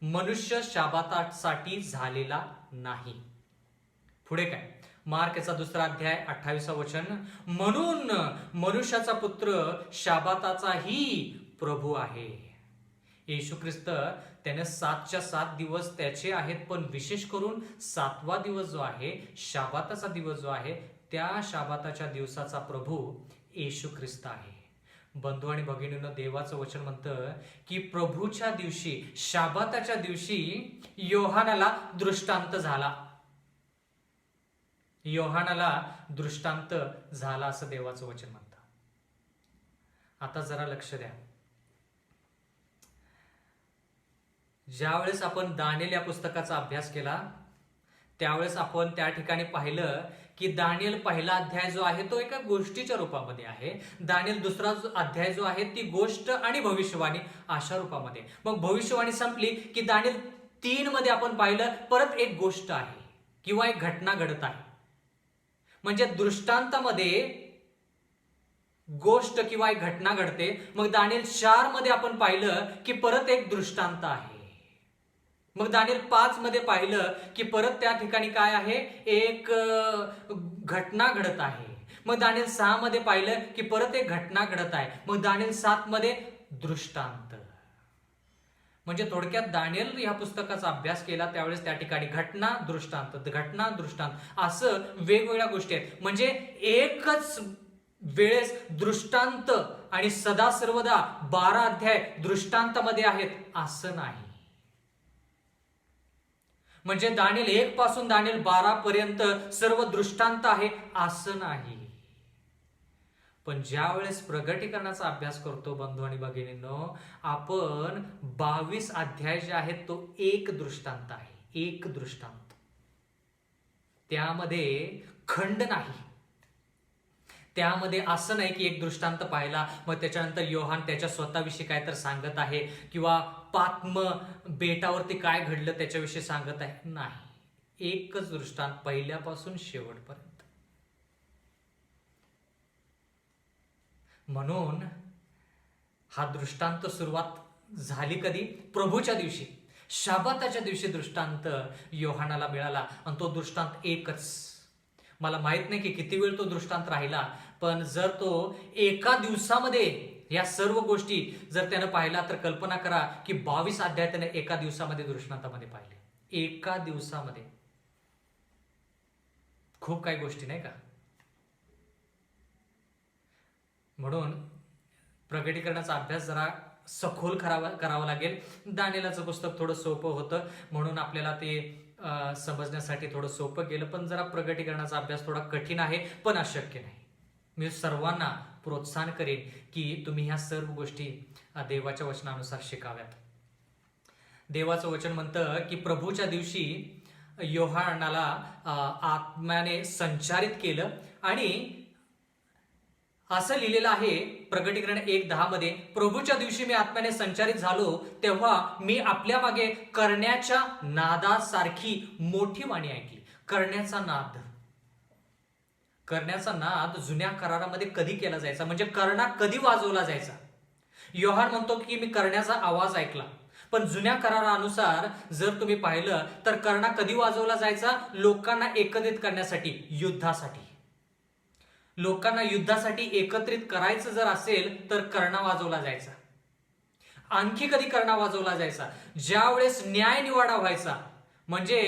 मनुष्य शाबातासाठी झालेला नाही. पुढे काय? मार्क याचा 2रा अध्याय 28 वचन. म्हणून मनुष्याचा पुत्र शाबाताचाही प्रभू आहे. येशू ख्रिस्त त्याने 7च्या 7 दिवस त्याचे आहेत, पण विशेष करून 7वा दिवस जो आहे, शाबाताचा दिवस जो आहे, त्या शाबाताच्या दिवसाचा प्रभू येशू ख्रिस्त आहे. बंधू आणि भगिनींनो, देवाचं वचन म्हणतं की प्रभूच्या दिवशी, शाबाताच्या दिवशी योहानाला दृष्टांत झाला. योहानाला दृष्टांत झाला असं देवाचं वचन म्हणतं. आता जरा लक्ष द्या. ज्यावेळेस आपण दानिएल या पुस्तकाचा अभ्यास केला त्यावेळेस आपण त्या ठिकाणी पाहिलं की दानिएल पहिला अध्याय जो आहे तो एका गोष्टीच्या रूपामध्ये आहे. दानिएल 2रा अध्याय जो आहे ती गोष्ट आणि भविष्यवाणी अशा रूपामध्ये. मग भविष्यवाणी संपली की दानिएल 3 मध्ये आपण पाहिलं परत एक गोष्ट आहे किंवा एक घटना घडत आहे. म्हणजे दृष्टांतामध्ये गोष्ट किंवा एक घटना घडते. मग दानिएल 4 मध्ये आपण पाहिलं की परत एक दृष्टांत आहे. मग दानिएल 5 मध्ये पाहिलं की परत त्या ठिकाणी काय आहे, एक घटना घडत आहे. मग दानिएल 6 मध्ये पाहिलं की परत एक घटना घडत आहे. मग दानिएल 7 मध्ये दृष्टांत. म्हणजे थोडक्यात दानिएल या पुस्तकाचा अभ्यास केला त्यावेळेस त्या ठिकाणी घटना दृष्टांत, घटना दृष्टांत असं वेगवेगळ्या गोष्टी आहेत. म्हणजे एकच वेळेस दृष्टांत आणि सदा सर्वदा 12 अध्याय दृष्टांतामध्ये आहेत असं नाही. म्हणजे दानिएल 1 पासून दानिएल 12 पर्यंत सर्व दृष्टांत आहे असं नाही. पण ज्या वेळेस प्रगटीकरणाचा अभ्यास करतो बंधू आणि भगिनींनो, आपण 22 अध्याय जे आहेत तो एक दृष्टांत आहे, एक दृष्टांत. त्यामध्ये खंड नाही. त्यामध्ये असं नाही की एक दृष्टांत पाहिला मग त्याच्यानंतर योहान त्याच्या स्वतःविषयी काय तर सांगत आहे किंवा पात्म बेटावरती काय घडलं त्याच्याविषयी सांगत आहे. नाही, एकच दृष्टांत पहिल्यापासून शेवटपर्यंत. म्हणून हा दृष्टांत सुरुवात झाली कधी? प्रभूच्या दिवशी, शाबाताच्या दिवशी दृष्टांत योहानाला मिळाला आणि तो दृष्टांत एकच. मला माहित नाही की किती वेळ तो दृष्टांत राहिला, पण जर तो एका दिवसामध्ये या सर्व गोष्टी जर त्यानं पाहिला तर कल्पना करा की 22 अध्याय त्याने एका दिवसामध्ये दृष्टांतामध्ये पाहिले. एका दिवसामध्ये खूप काही गोष्टी नाही का? म्हणून प्रगटीकरणाचा अभ्यास जरा सखोल करावा लागेल. दानिएलाचं पुस्तक थोडं सोपं होतं म्हणून आपल्याला ते समजण्यासाठी थोडं सोपं गेलं, पण जरा प्रगटीकरणाचा अभ्यास थोडा कठीण आहे, पण अशक्य नाही. मी सर्वांना प्रोत्साहन करेन की तुम्ही ह्या सर्व गोष्टी देवाच्या वचनानुसार शिकाव्यात. देवाचं वचन म्हणतं की प्रभूच्या दिवशी योहानाला आत्म्याने संचारित केलं आणि असं लिहिलेलं आहे प्रकटीकरण 1:10 मध्ये, प्रभूच्या दिवशी मी आत्म्याने संचारित झालो तेव्हा मी आपल्या मागे करण्याच्या नादासारखी मोठी वाणी ऐकली. करण्याचा नाद, करण्याचा नाद जुन्या करारामध्ये कधी केला जायचा, म्हणजे कर्णा कधी वाजवला जायचा. योहान म्हणतो की मी करण्याचा आवाज ऐकला, पण जुन्या करारानुसार जर तुम्ही पाहिलं तर कर्णा कधी वाजवला जायचा? लोकांना एकत्रित करण्यासाठी, युद्धासाठी. लोकांना युद्धासाठी एकत्रित करायचं जर असेल तर कर्णा वाजवला जायचा. आणखी कधी कर्णा वाजवला जायचा? ज्या वेळेस न्याय निवाडा व्हायचा, म्हणजे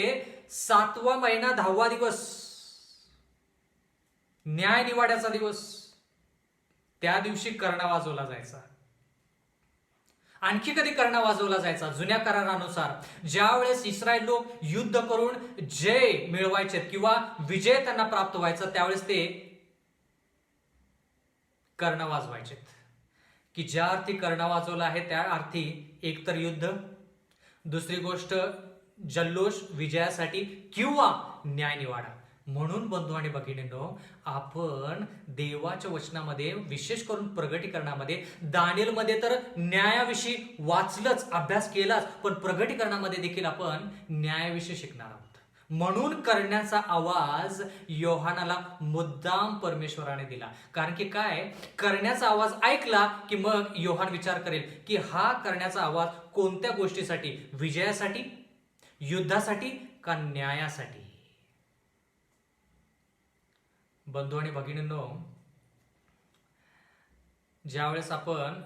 7वा महिना 10वा दिवस, न्याय निवाड्याचा दिवस, त्या दिवशी कर्णा वाजवला जायचा. आणखी कधी कर्णा वाजवला जायचा? जुन्या करारानुसार ज्या वेळेस इस्रायल लोक युद्ध करून जय मिळवायचे किंवा विजय त्यांना प्राप्त व्हायचा, त्यावेळेस ते कर्णा वाजवायचे. की ज्या अर्थी कर्णा वाजवला आहे त्या अर्थी एकतर युद्ध, दुसरी गोष्ट जल्लोष विजयासाठी किंवा न्याय निवाडा. म्हणून बंधू आणि भगिनींनो, आपण देवाच्या वचनामध्ये, विशेष करून प्रगटीकरणामध्ये, दानिएलमध्ये तर न्यायाविषयी वाचलंच, अभ्यास केलाच, पण प्रगटीकरणामध्ये देखील आपण न्यायाविषयी शिकणार आहोत. म्हणून करण्याचा आवाज योहानाला मुद्दाम परमेश्वराने दिला. कारण की काय, करण्याचा आवाज ऐकला की मग योहान विचार करेल की हा करण्याचा आवाज कोणत्या गोष्टीसाठी, विजयासाठी, युद्धासाठी का न्यायासाठी. बंधू आणि भगिनींनो, ज्यावेळेस आपण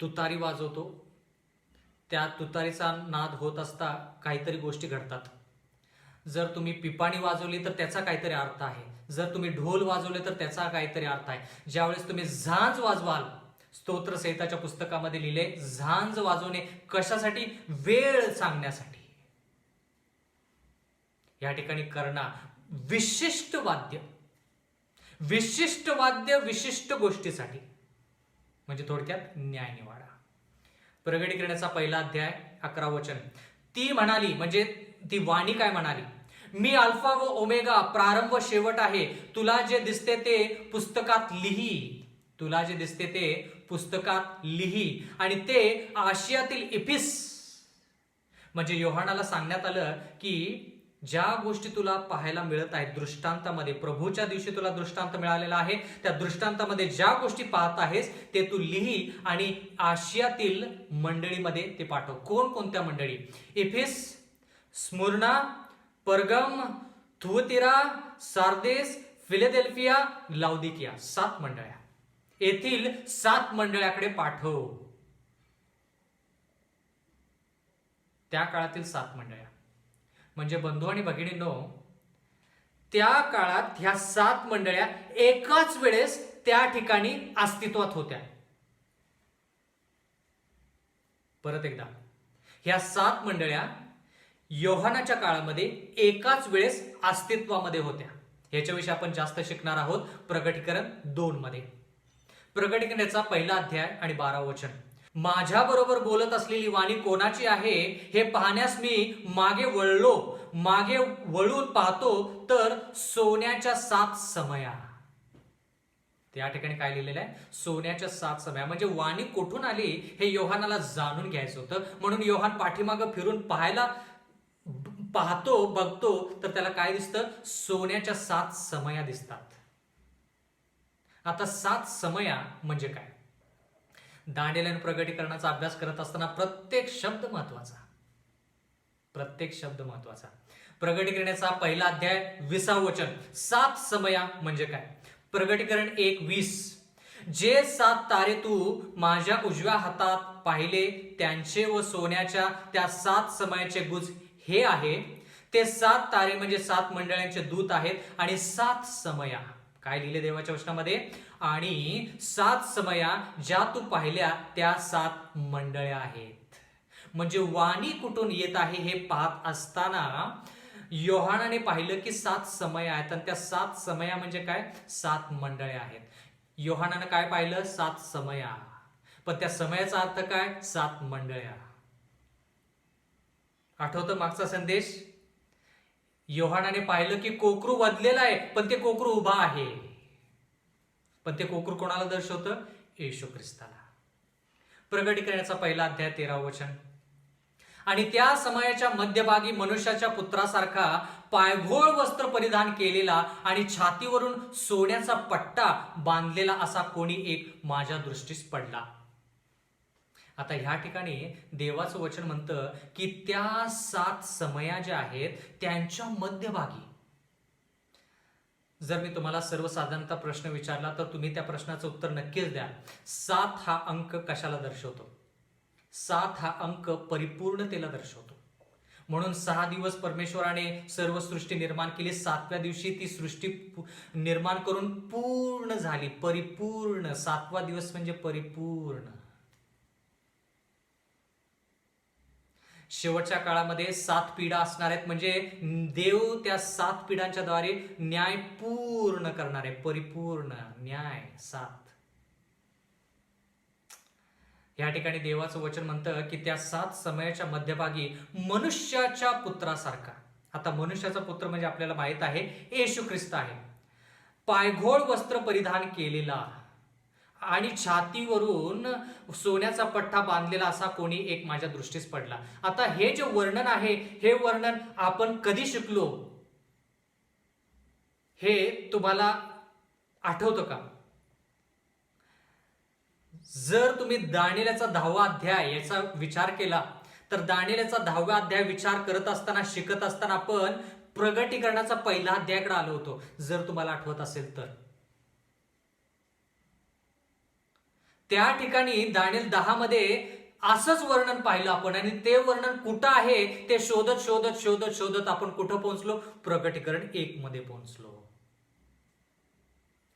तुतारी वाजवतो, त्या तुतारीचा नाद होत असता काहीतरी गोष्टी घडतात. जर तुम्ही पिपाणी वाजवली तर त्याचा काहीतरी अर्थ आहे, जर तुम्ही ढोल वाजवले तर त्याचा काहीतरी अर्थ आहे. ज्यावेळेस तुम्ही झांज वाजवाल, स्तोत्रसंहिताच्या पुस्तकामध्ये लिहिले, झांज वाजवणे कशासाठी? वेळ सांगण्यासाठी. या ठिकाणी कर्णा विशिष्ट वाद्य, विशिष्ट गोष्टीसाठी, म्हणजे थोडक्यात न्याय निवाडा. प्रगटीकरणाचा पहिला अध्याय 11 वचन. ती म्हणाली, म्हणजे ती वाणी काय म्हणाली? मी अल्फा व ओमेगा, प्रारंभ शेवट आहे. तुला जे दिसते ते पुस्तकात लिही. तुला जे दिसते ते पुस्तकात लिही. आणि ते आशियातील इफिस, म्हणजे योहानाला सांगण्यात आलं की ज्या गोष्टी तुला पाहायला मिळत आहेत दृष्टांतामध्ये, प्रभूच्या दिवशी तुला दृष्टांत मिळालेला आहे, त्या दृष्टांतामध्ये ज्या गोष्टी पाहत आहेस ते तू लिही आणि आशियातील मंडळीमध्ये ते पाठव. कोणत्या मंडळी? इफिस, स्मुर्ना, परगम, थुअतिरा, सार्देस, फिलाडेल्फिया, लाउदिकिया. 7 मंडळ्या. येथील 7 मंडळाकडे पाठव. त्या काळातील 7 मंडळ्या. म्हणजे बंधू आणि भगिनींनो, त्या काळात ह्या 7 मंडळ्या एकाच वेळेस त्या ठिकाणी अस्तित्वात होत्या. परत एकदा, ह्या 7 मंडळ्या योहानाच्या काळामध्ये एकाच वेळेस अस्तित्वामध्ये होत्या. याच्याविषयी आपण जास्त शिकणार आहोत प्रगटीकरण 2 मध्ये. प्रगटीकरणाचा पहिला अध्याय आणि 12 वचन. माझ्या बरोबर बोलत असलेली वाणी कोणाची आहे हे पाहण्यास मी मागे वळून पाहतो, तर सोन्याच्या 7 समया. त्या ठिकाणी काय लिहिलेलं आहे? सोन्याच्या 7 समया. म्हणजे वाणी कुठून आली हे योहानाला जाणून घ्यायचं होतं. म्हणून योहान पाठीमागं फिरून बघतो, तर त्याला काय दिसतं? सोन्याच्या 7 समया दिसतात. आता 7 समया म्हणजे काय? दानिएल आणि प्रगटीकरणाचा अभ्यास करत असताना प्रत्येक शब्द महत्वाचा. प्रगटीकरणाचा पहिला अध्याय 20 वचन. 7 समया म्हणजे काय? प्रगटीकरण 1:20. जे 7 तारे तू माझ्या उजव्या हातात पाहिले त्यांचे व सोन्याच्या त्या 7 समयाचे गुज हे आहे. ते 7 तारे म्हणजे 7 मंडळांचे दूत आहेत. आणि 7 समया काय लिहिले देवाच्या वचनामध्ये? आणि 7 समया ज्या तू पाहिल्या त्या 7 मंडळ्या आहेत. म्हणजे वाणी कुठून येत आहे हे पाहत असताना योहानाने पाहिलं की 7 समया आहेत. आणि त्या 7 समया म्हणजे काय? 7 मंडळ्या आहेत. योहानाने काय पाहिलं? 7 समया. पण त्या समयाचा अर्थ काय? 7 मंडळ्या. आठवतं मागचा संदेश? योहानाने पाहिलं की कोकरू वधलेला आहे, पण ते कोकरू उभा आहे. पण ते कोकरू कोणाला दर्शवतं? येशू ख्रिस्ताला. प्रगटीकरणाचा पहिला अध्याय 13 वचन. आणि त्या समयाच्या मध्यभागी मनुष्याच्या पुत्रासारखा पायघोळ वस्त्र परिधान केलेला आणि छातीवरून सोन्याचा पट्टा बांधलेला असा कोणी एक माझ्या दृष्टीस पडला. आता ह्या ठिकाणी देवाचं वचन म्हणतं की त्या 7 समया ज्या आहेत त्यांच्या मध्यभागी जर मी तुम्हाला सर्वसाधारणतः प्रश्न विचारला तर तुम्ही त्या प्रश्नाचं उत्तर नक्कीच द्या. 7 हा अंक कशाला दर्शवतो? 7 हा अंक परिपूर्णतेला दर्शवतो. म्हणून 6 दिवस परमेश्वराने सर्व सृष्टी निर्माण केली. 7व्या दिवशी ती सृष्टी निर्माण करून पूर्ण झाली, परिपूर्ण. 7वा दिवस म्हणजे परिपूर्ण. शेवटच्या काळामध्ये 7 पिढ्या असणार आहेत, म्हणजे देव त्या 7 पिढ्यांच्या द्वारे न्याय पूर्ण करणार आहे. परिपूर्ण न्याय 7. या ठिकाणी देवाचं वचन म्हणतं की त्या 7 समयाच्या मध्यभागी मनुष्याच्या पुत्रासारखा. आता मनुष्याचा पुत्र म्हणजे आपल्याला माहित आहे येशू ख्रिस्त आहे. पायघोळ वस्त्र परिधान केलेला आणि छातीवरून सोन्याचा पट्टा बांधलेला असा कोणी एक माझ्या दृष्टीस पडला. आता हे जे वर्णन आहे, हे वर्णन आपण कधी शिकलो हे तुम्हाला आठवतं का? जर तुम्ही दानिएलचा 10वा अध्याय याचा विचार केला तर दानिएलचा 10वा अध्याय विचार करत असताना, शिकत असताना आपण प्रगटीकरणाचा पहिला अध्यायाकडे आलो होतो, जर तुम्हाला आठवत असेल तर. त्या ठिकाणी दानिएल 10 मध्ये असंच वर्णन पाहिलं आपण, आणि ते वर्णन कुठं आहे ते शोधत शोधत शोधत शोधत आपण कुठं पोहोचलो? प्रगटीकरण 1 मध्ये पोहोचलो.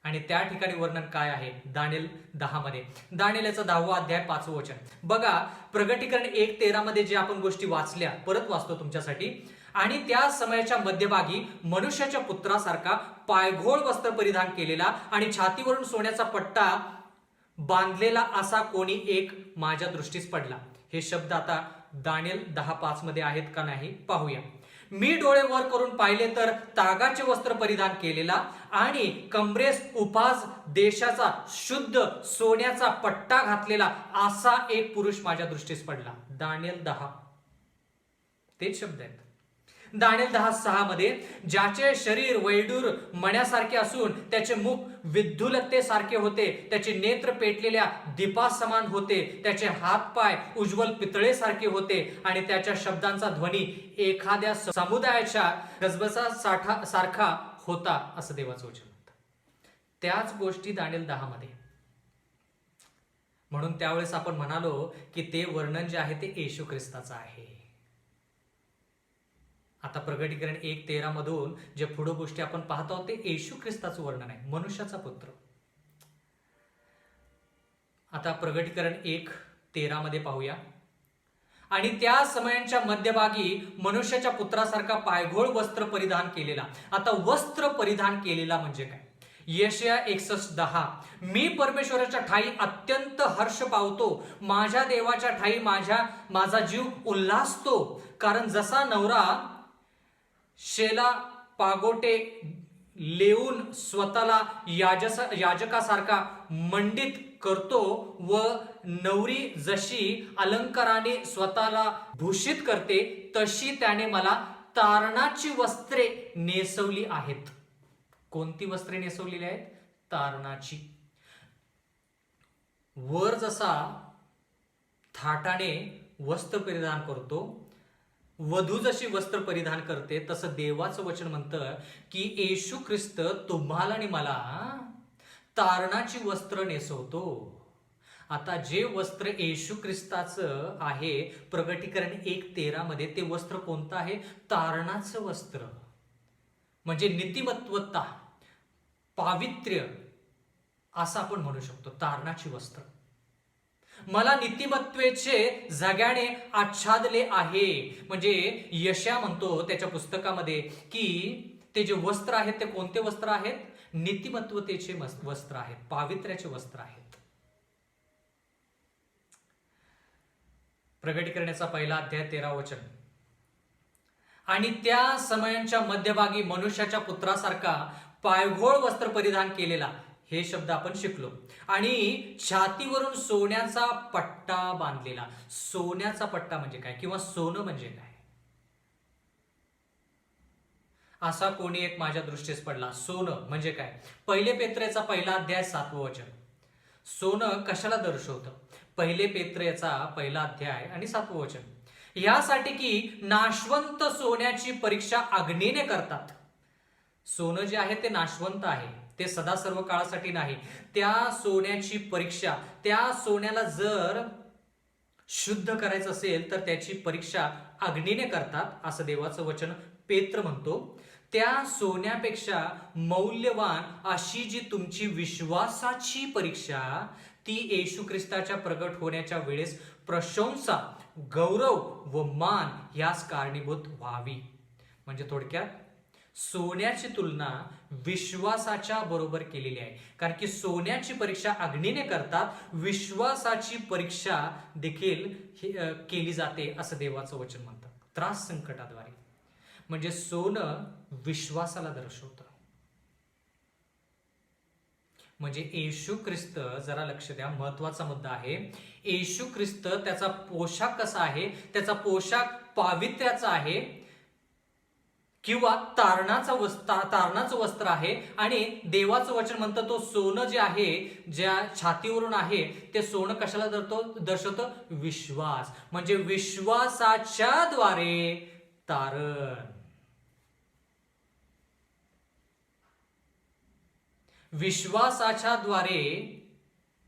आणि त्या ठिकाणी वर्णन काय आहे? दानिएल 10 मध्ये, दानिएलचा 10वा अध्याय 5वं वचन बघा. प्रगटीकरण 1:13 मध्ये जे आपण गोष्टी वाचल्या, परत वाचतो तुमच्यासाठी. आणि त्या समयाच्या मध्यभागी मनुष्याच्या पुत्रासारखा पायघोळ वस्त्र परिधान केलेला आणि छातीवरून सोन्याचा पट्टा बांधलेला असा कोणी एक माझ्या दृष्टीस पडला. हे शब्द आता दानिएल 10:5 मध्ये आहेत का नाही पाहूया. मी डोळे वर करून पाहिले तर तागाचे वस्त्र परिधान केलेला आणि कमरेस उपास देशाचा शुद्ध सोन्याचा पट्टा घातलेला असा एक पुरुष माझ्या दृष्टीस पडला. दानिएल 10 तेच शब्द आहेत. दानिएल 10:6 मध्ये ज्याचे शरीर वैडूर मण्यासारखे असून त्याचे मुख विद्युलतेसारखे होते, त्याचे नेत्र पेटलेल्या दीपासमान होते, त्याचे हात पाय उज्ज्वल पितळेसारखे होते आणि त्याच्या शब्दांचा ध्वनी एखाद्या समुदायाच्या गजबजा सारखा होता, असं देवाचं वचन म्हणतं. त्याच गोष्टी दानिएल 10 मध्ये. म्हणून त्यावेळेस आपण म्हणालो की ते वर्णन जे आहे ते येशू ख्रिस्ताचं आहे. आता प्रगटीकरण 1:13 मधून जे पुढे गोष्टी आपण पाहतो ते येशू ख्रिस्ताचं वर्णन आहे, मनुष्याचा पुत्र. आता प्रगटीकरण 1:13 मध्ये पाहूया. आणि त्या समयांच्या मध्यभागी मनुष्याच्या पुत्रासारखा पायघोळ वस्त्र परिधान केलेला. आता वस्त्र परिधान केलेला म्हणजे काय? यशाया 61:10 मी परमेश्वराच्या ठाई अत्यंत हर्ष पावतो, माझ्या देवाच्या ठाई माझा जीव उल्हासतो. कारण जसा नवरा शेला पागोटे लेऊन स्वतःला याजकासारखा मंडित करतो व नवरी जशी अलंकाराने स्वतःला भूषित करते, तशी त्याने मला तारणाची वस्त्रे नेसवली आहेत. कोणती वस्त्रे नेसवलेली आहेत? तारणाची. वर जसा थाटाने वस्त्र परिधान करतो, वधू जशी वस्त्र परिधान करते, तसं देवाचं वचन म्हणतं की येशू ख्रिस्त तुम्हाला आणि मला तारणाची वस्त्र नेसवतो. आता जे वस्त्र येशू ख्रिस्ताचं आहे प्रगटीकरण 1:13 मध्ये, ते वस्त्र कोणतं आहे? तारणाचं वस्त्र. म्हणजे नीतिमत्वता, पावित्र्य असं आपण म्हणू शकतो. तारणाची वस्त्र. मला नीतिमत्वेचे झग्याने आच्छादले आहे. म्हणजे यशया म्हणतो त्याच्या पुस्तकामध्ये की ते जे वस्त्र आहेत ते कोणते वस्त्र आहेत? नीतिमत्वतेचे वस्त्र आहेत, पावित्र्याचे वस्त्र आहेत. प्रगटीकरणाचा पहिला अध्याय 13 वचन. आणि त्या समयांच्या मध्यभागी मनुष्याच्या पुत्रासारखा पायघोळ वस्त्र परिधान केलेला, हे शब्द आपण शिकलो. आणि छातीवरून सोन्याचा पट्टा बांधलेला. सोन्याचा पट्टा म्हणजे काय, किंवा सोनं म्हणजे काय? असा कोणी एक माझ्या दृष्टीस पडला. सोनं म्हणजे काय? पहिले पेत्रेचा पहिला अध्याय 7वं वचन. सोनं कशाला दर्शवतं? पहिले पेत्रेचा पहिला अध्याय आणि 7वं वचन. यासाठी की नाशवंत सोन्याची परीक्षा अग्नीने करतात. सोनं जे आहे ते नाशवंत आहे, ते सदा सर्व काळासाठी नाही. त्या सोन्याची परीक्षा, त्या सोन्याला जर शुद्ध करायचं असेल तर त्याची परीक्षा अग्नीने करतात असं देवाचं वचन पेत्र म्हणतो. त्या सोन्यापेक्षा मौल्यवान अशी जी तुमची विश्वासाची परीक्षा, ती येशू ख्रिस्ताच्या प्रगट होण्याच्या वेळेस प्रशंसा, गौरव व मान यास कारणीभूत व्हावी. म्हणजे थोडक्यात सोन्याची तुलना विश्वासाच्या बरोबर केलेली आहे. कारण की सोन्याची परीक्षा अग्नीने करतात, विश्वासाची परीक्षा देखील केली जाते असं देवाचं वचन म्हणतं. त्रास संकटाद्वारे म्हणजे सोनं विश्वासाला दर्शवतं. म्हणजे येशू ख्रिस्त, जरा लक्ष द्या, महत्वाचा मुद्दा आहे. येशू ख्रिस्त, त्याचा पोशाख कसा आहे? त्याचा पोशाख पावित्र्याचा आहे किंवा तारणाचं वस्त्र आहे. आणि देवाचं वचन म्हणतं तो सोनं जे आहे, ज्या छातीवरून आहे, ते सोनं कशाला दर्शवतं? विश्वास. म्हणजे विश्वासाच्या द्वारे तारण. विश्वासाच्या द्वारे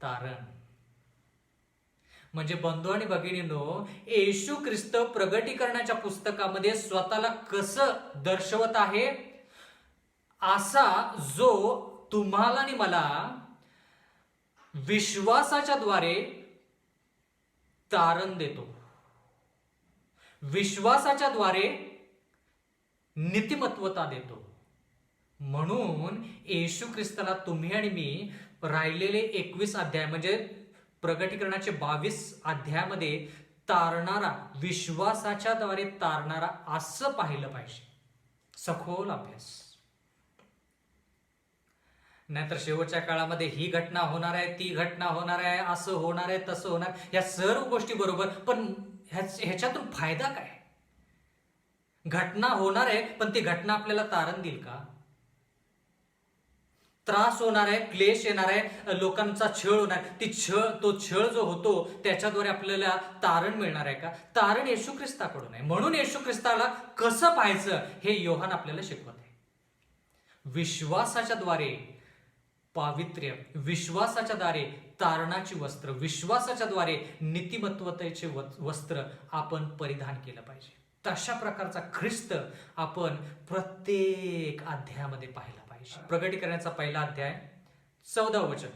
तारण. म्हणजे बंधू आणि भगिनींनो, येशू ख्रिस्त प्रगटीकरणाच्या पुस्तकामध्ये स्वतःला कसं दर्शवत आहे? असा जो तुम्हाला आणि मला विश्वासाच्या द्वारे तारण देतो, विश्वासाच्या द्वारे नीतिमत्वता देतो. म्हणून येशू ख्रिस्ताला तुम्ही आणि मी राहिलेले 21 अध्याय म्हणजे प्रगटीकरणाचे 22 अध्यायामध्ये तारणारा, विश्वासाच्या द्वारे तारणारा असं पाहिलं पाहिजे. सखोल अभ्यास. नाहीतर शेवटच्या काळामध्ये ही घटना होणार आहे, ती घटना होणार आहे, असं होणार आहे, तसं होणार, या सर्व गोष्टी बरोबर, पण ह्याच्यातून फायदा काय? घटना होणार आहे, पण ती घटना आपल्याला तारण देईल का? त्रास होणार आहे, क्लेश येणार आहे, लोकांचा छळ होणार, तो छळ जो होतो त्याच्याद्वारे आपल्याला तारण मिळणार आहे का? तारण येशू ख्रिस्ताकडून आहे. म्हणून येशू ख्रिस्ताला कसं पाहायचं हे योहान आपल्याला शिकवत आहे. विश्वासाच्या द्वारे पावित्र्य, विश्वासाच्या द्वारे तारणाची वस्त्र, विश्वासाच्या द्वारे नीतिमत्वतेचे वस्त्र आपण परिधान केलं पाहिजे. तशा प्रकारचा ख्रिस्त आपण प्रत्येक अध्यायामध्ये पाहिला पाहिजे. प्रगटीकरणाचा पहिला अध्याय 14 वचन.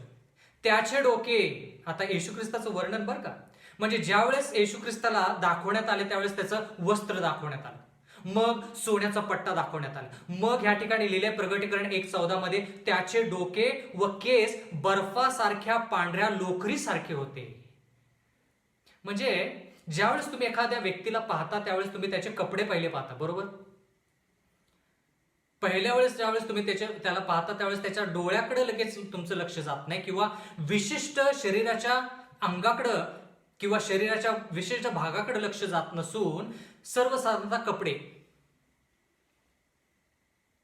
त्याचे डोके, आता येशू ख्रिस्ताचं वर्णन बरं का, म्हणजे ज्यावेळेस येशू ख्रिस्ताला दाखवण्यात आले त्यावेळेस त्याचं वस्त्र दाखवण्यात आलं, मग सोन्याचा पट्टा दाखवण्यात आला, मग ह्या ठिकाणी लिहिले प्रगटीकरण 1:14 मध्ये त्याचे डोके व केस बर्फासारख्या पांढऱ्या लोकरीसारखे होते. म्हणजे ज्यावेळेस तुम्ही एखाद्या व्यक्तीला पाहता त्यावेळेस तुम्ही त्याचे कपडे पहिले पाहता, बरोबर? पहिल्या वेळेस ज्यावेळेस तुम्ही त्याला पाहता त्यावेळेस त्याच्या डोळ्याकडे लगेच तुमचं लक्ष जात नाही, किंवा विशिष्ट शरीराच्या अंगाकडं किंवा शरीराच्या विशिष्ट भागाकडे लक्ष जात नसून सर्वसाधारणतः कपडे.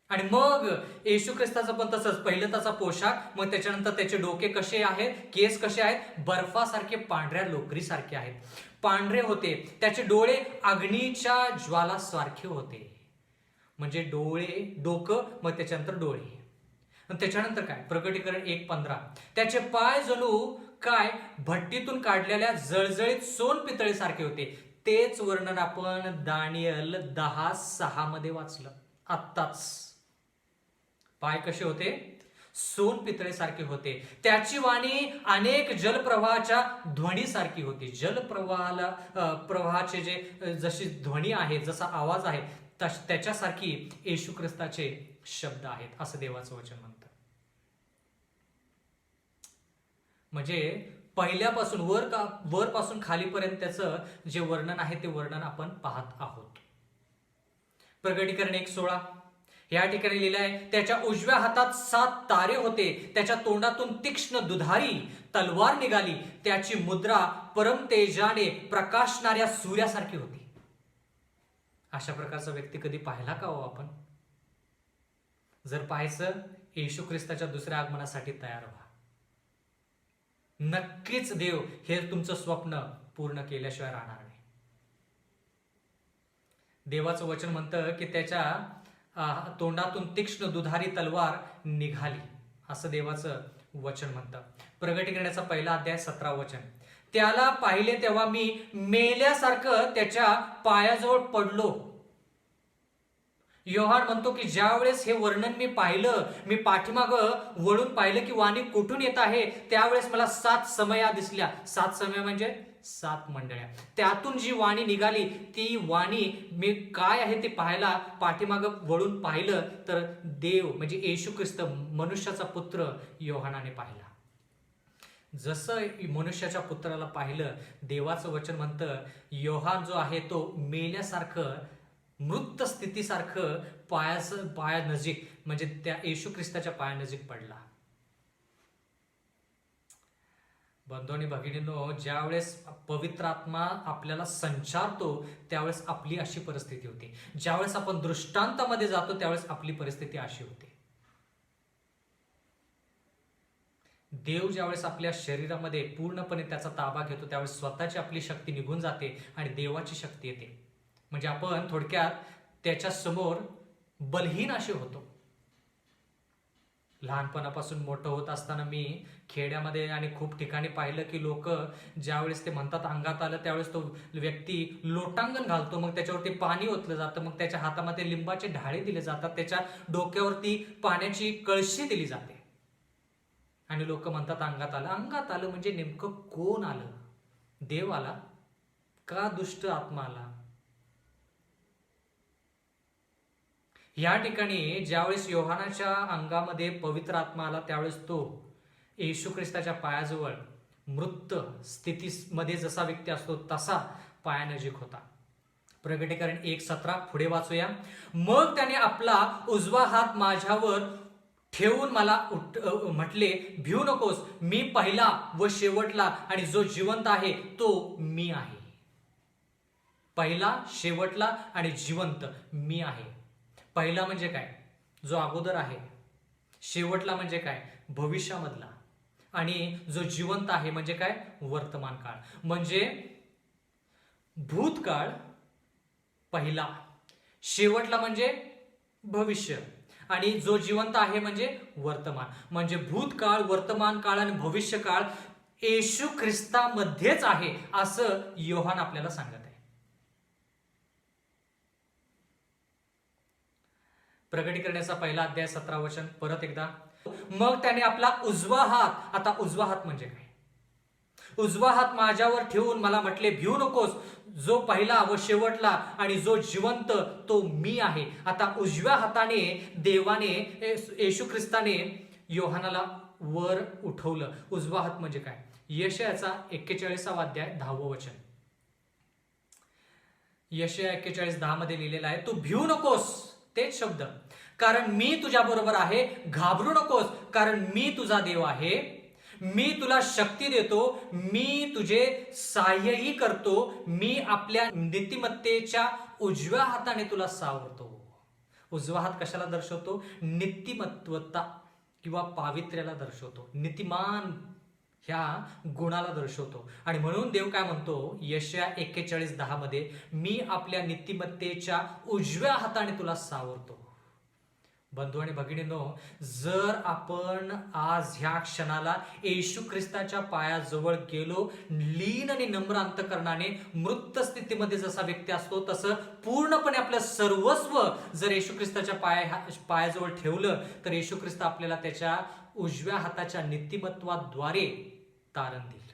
आणि मग येशू ख्रिस्ताचं पण तसंच, पहिलं त्याचा पोशाख, मग त्याच्यानंतर त्याचे डोके कसे आहेत, केस कसे आहेत, बर्फासारखे पांढऱ्या लोकरीसारखे आहेत, पांढरे होते. त्याचे डोळे अग्नीच्या ज्वालासारखे होते. म्हणजे डोकं, मग त्याच्यानंतर डोळे, त्याच्यानंतर काय? प्रगटीकरण 1:15 त्याचे पाय जणू काय भट्टीतून काढलेल्या जळजळीत सोन पितळेसारखे होते. तेच वर्णन आपण दानियल 10:6 मध्ये वाचलं आत्ताच. पाय कसे होते? सोन पितळेसारखे होते. त्याची वाणी अनेक जलप्रवाहाच्या ध्वनीसारखी होती. प्रवाहाचे जे जशी ध्वनी आहे, जसा आवाज आहे, त्याच्यासारखी येशू ख्रिस्ताचे शब्द आहेत असं देवाचं वचन म्हणतं. म्हणजे पहिल्यापासून वरपासून खालीपर्यंत त्याचं जे वर्णन आहे ते वर्णन आपण पाहत आहोत. प्रगटीकरण 1:16 या ठिकाणी लिहिलं आहे त्याच्या उजव्या हातात 7 तारे होते, त्याच्या तोंडातून तीक्ष्ण दुधारी तलवार निघाली, त्याची मुद्रा परम तेजाने प्रकाशणाऱ्या सूर्यासारखी होती. अशा प्रकारचा व्यक्ती कधी पाहिला का हो आपण? जर पाहायचं, येशू ख्रिस्ताच्या दुसऱ्या आगमनासाठी तयार व्हा. नक्कीच देव हे तुमचं स्वप्न पूर्ण केल्याशिवाय राहणार नाही. देवाचं वचन म्हणतं की त्याच्या तोंडातून तीक्ष्ण दुधारी तलवार निघाली, असं देवाचं वचन म्हणतं. प्रगटी करण्याचा पहिला अध्याय 17 वचन. त्याला पाहिले तेव्हा मी मेल्यासारखं त्याच्या पायाजवळ पडलो. योहान म्हणतो की ज्या वेळेस हे वर्णन मी पाहिलं, मी पाठीमागं वळून पाहिलं की वाणी कुठून येत आहे, त्यावेळेस मला 7 समया दिसल्या. 7 समय म्हणजे 7 मंडळ्या. त्यातून जी वाणी निघाली, ती वाणी मी काय आहे ते पाहायला पाठीमागं वळून पाहिलं तर देव म्हणजे येशू ख्रिस्त, मनुष्याचा पुत्र योहानाने पाहिला. जसं मनुष्याच्या पुत्राला पाहिलं, देवाचं वचन म्हणतं योहान जो आहे तो मेल्यासारखं, मृत स्थितीसारखं पाया नजीक म्हणजे त्या येशू ख्रिस्ताच्या पायानजीक पडला. बंधू आणि भगिनींनो, ज्यावेळेस पवित्र आत्मा आपल्याला संचारतो त्यावेळेस आपली अशी परिस्थिती होते. ज्यावेळेस आपण दृष्टांतामध्ये जातो त्यावेळेस आपली परिस्थिती अशी होते. देव ज्यावेळेस आपल्या शरीरामध्ये पूर्णपणे त्याचा ताबा घेतो त्यावेळेस स्वतःची आपली शक्ती निघून जाते आणि देवाची शक्ती येते. म्हणजे आपण थोडक्यात त्याच्या समोर बलहीन असे होतो. लहानपणापासून मोठं होत असताना मी खेड्यामध्ये आणि खूप ठिकाणी पाहिलं की लोक ज्यावेळेस ते म्हणतात अंगात आलं त्यावेळेस तो व्यक्ती लोटांगण घालतो, मग त्याच्यावरती पाणी ओतलं जातं, मग त्याच्या हातामध्ये लिंबाचे ढाळे दिले जातात, त्याच्या डोक्यावरती पाण्याची कळशी दिली जाते आणि लोक म्हणतात अंगात आलं. अंगात आलं म्हणजे नेमकं कोण आलं? देव आला का दुष्ट आत्मा आला? या ठिकाणी ज्यावेळेस योहानाच्या अंगामध्ये पवित्र आत्मा आला त्यावेळेस तो येशू ख्रिस्ताच्या पायाजवळ मृत स्थितीमध्ये जसा व्यक्ती असतो तसा पायानजीक होता. प्रकटीकरण 1:17 पुढे वाचूया. मग त्याने आपला उजवा हात माझ्यावर ठेवून मला म्हटले, भिऊ नकोस, मी पहिला व शेवटला आणि जो जिवंत आहे तो मी आहे. पहिला, शेवटला आणि जिवंत मी आहे. पहिला म्हणजे काय? जो अगोदर आहे. शेवटला म्हणजे काय? भविष्यामधला. आणि जो जिवंत आहे म्हणजे काय? वर्तमान काळ. म्हणजे भूतकाळ पहिला, शेवटला म्हणजे भविष्य आणि जो जिवंत आहे म्हणजे वर्तमान. म्हणजे भूतकाळ, वर्तमान काळ आणि भविष्य काळ येशू ख्रिस्तामध्येच आहे असं योहान आपल्याला सांगत आहे. प्रगटी करण्याचा पहिला अध्याय 17 वचन परत एकदा. मग त्याने आपला उजवा हात, आता उजवा हात म्हणजे काय? उजवा हात माझ्यावर ठेवून मला म्हटले, भिऊ नकोस, जो पहिला व शेवटला आणि जो जिवंत तो मी आहे. आता उजव्या हाताने देवाने, येशू ख्रिस्ताने योहानाला वर उठवलं. उजवा हात म्हणजे काय? यशायाचा 41 अध्याय 10 वचन. यशया 41:10 मध्ये लिहिलेला आहे, तू भिऊ नकोस, तेच शब्द, कारण मी तुझ्या बरोबर आहे. घाबरू नकोस, कारण मी तुझा देव आहे. मी तुला शक्ती देतो, मी तुझे सहाय्यही करतो, मी आपल्या नीतिमत्तेच्या उजव्या हाताने तुला सावरतो. उजवा हात कशाला दर्शवतो? नीतिमत्वता किंवा पावित्र्याला दर्शवतो, नीतिमान ह्या गुणाला दर्शवतो. आणि म्हणून देव काय म्हणतो यशया 41:10 मध्ये, मी आपल्या नीतिमत्तेच्या उजव्या हाताने तुला सावरतो. बंधू आणि भगिनींनो, जर आपण आज ह्या क्षणाला येशू ख्रिस्ताच्या पायाजवळ गेलो, लीन आणि नम्र अंतकरणाने, मृत स्थितीमध्ये जसा व्यक्ती असतो तसं पूर्णपणे आपलं सर्वस्व जर येशू ख्रिस्ताच्या पायाजवळ ठेवलं तर येशू ख्रिस्त आपल्याला त्याच्या उजव्या हाताच्या नीतिमत्वाद्वारे तारण देईल.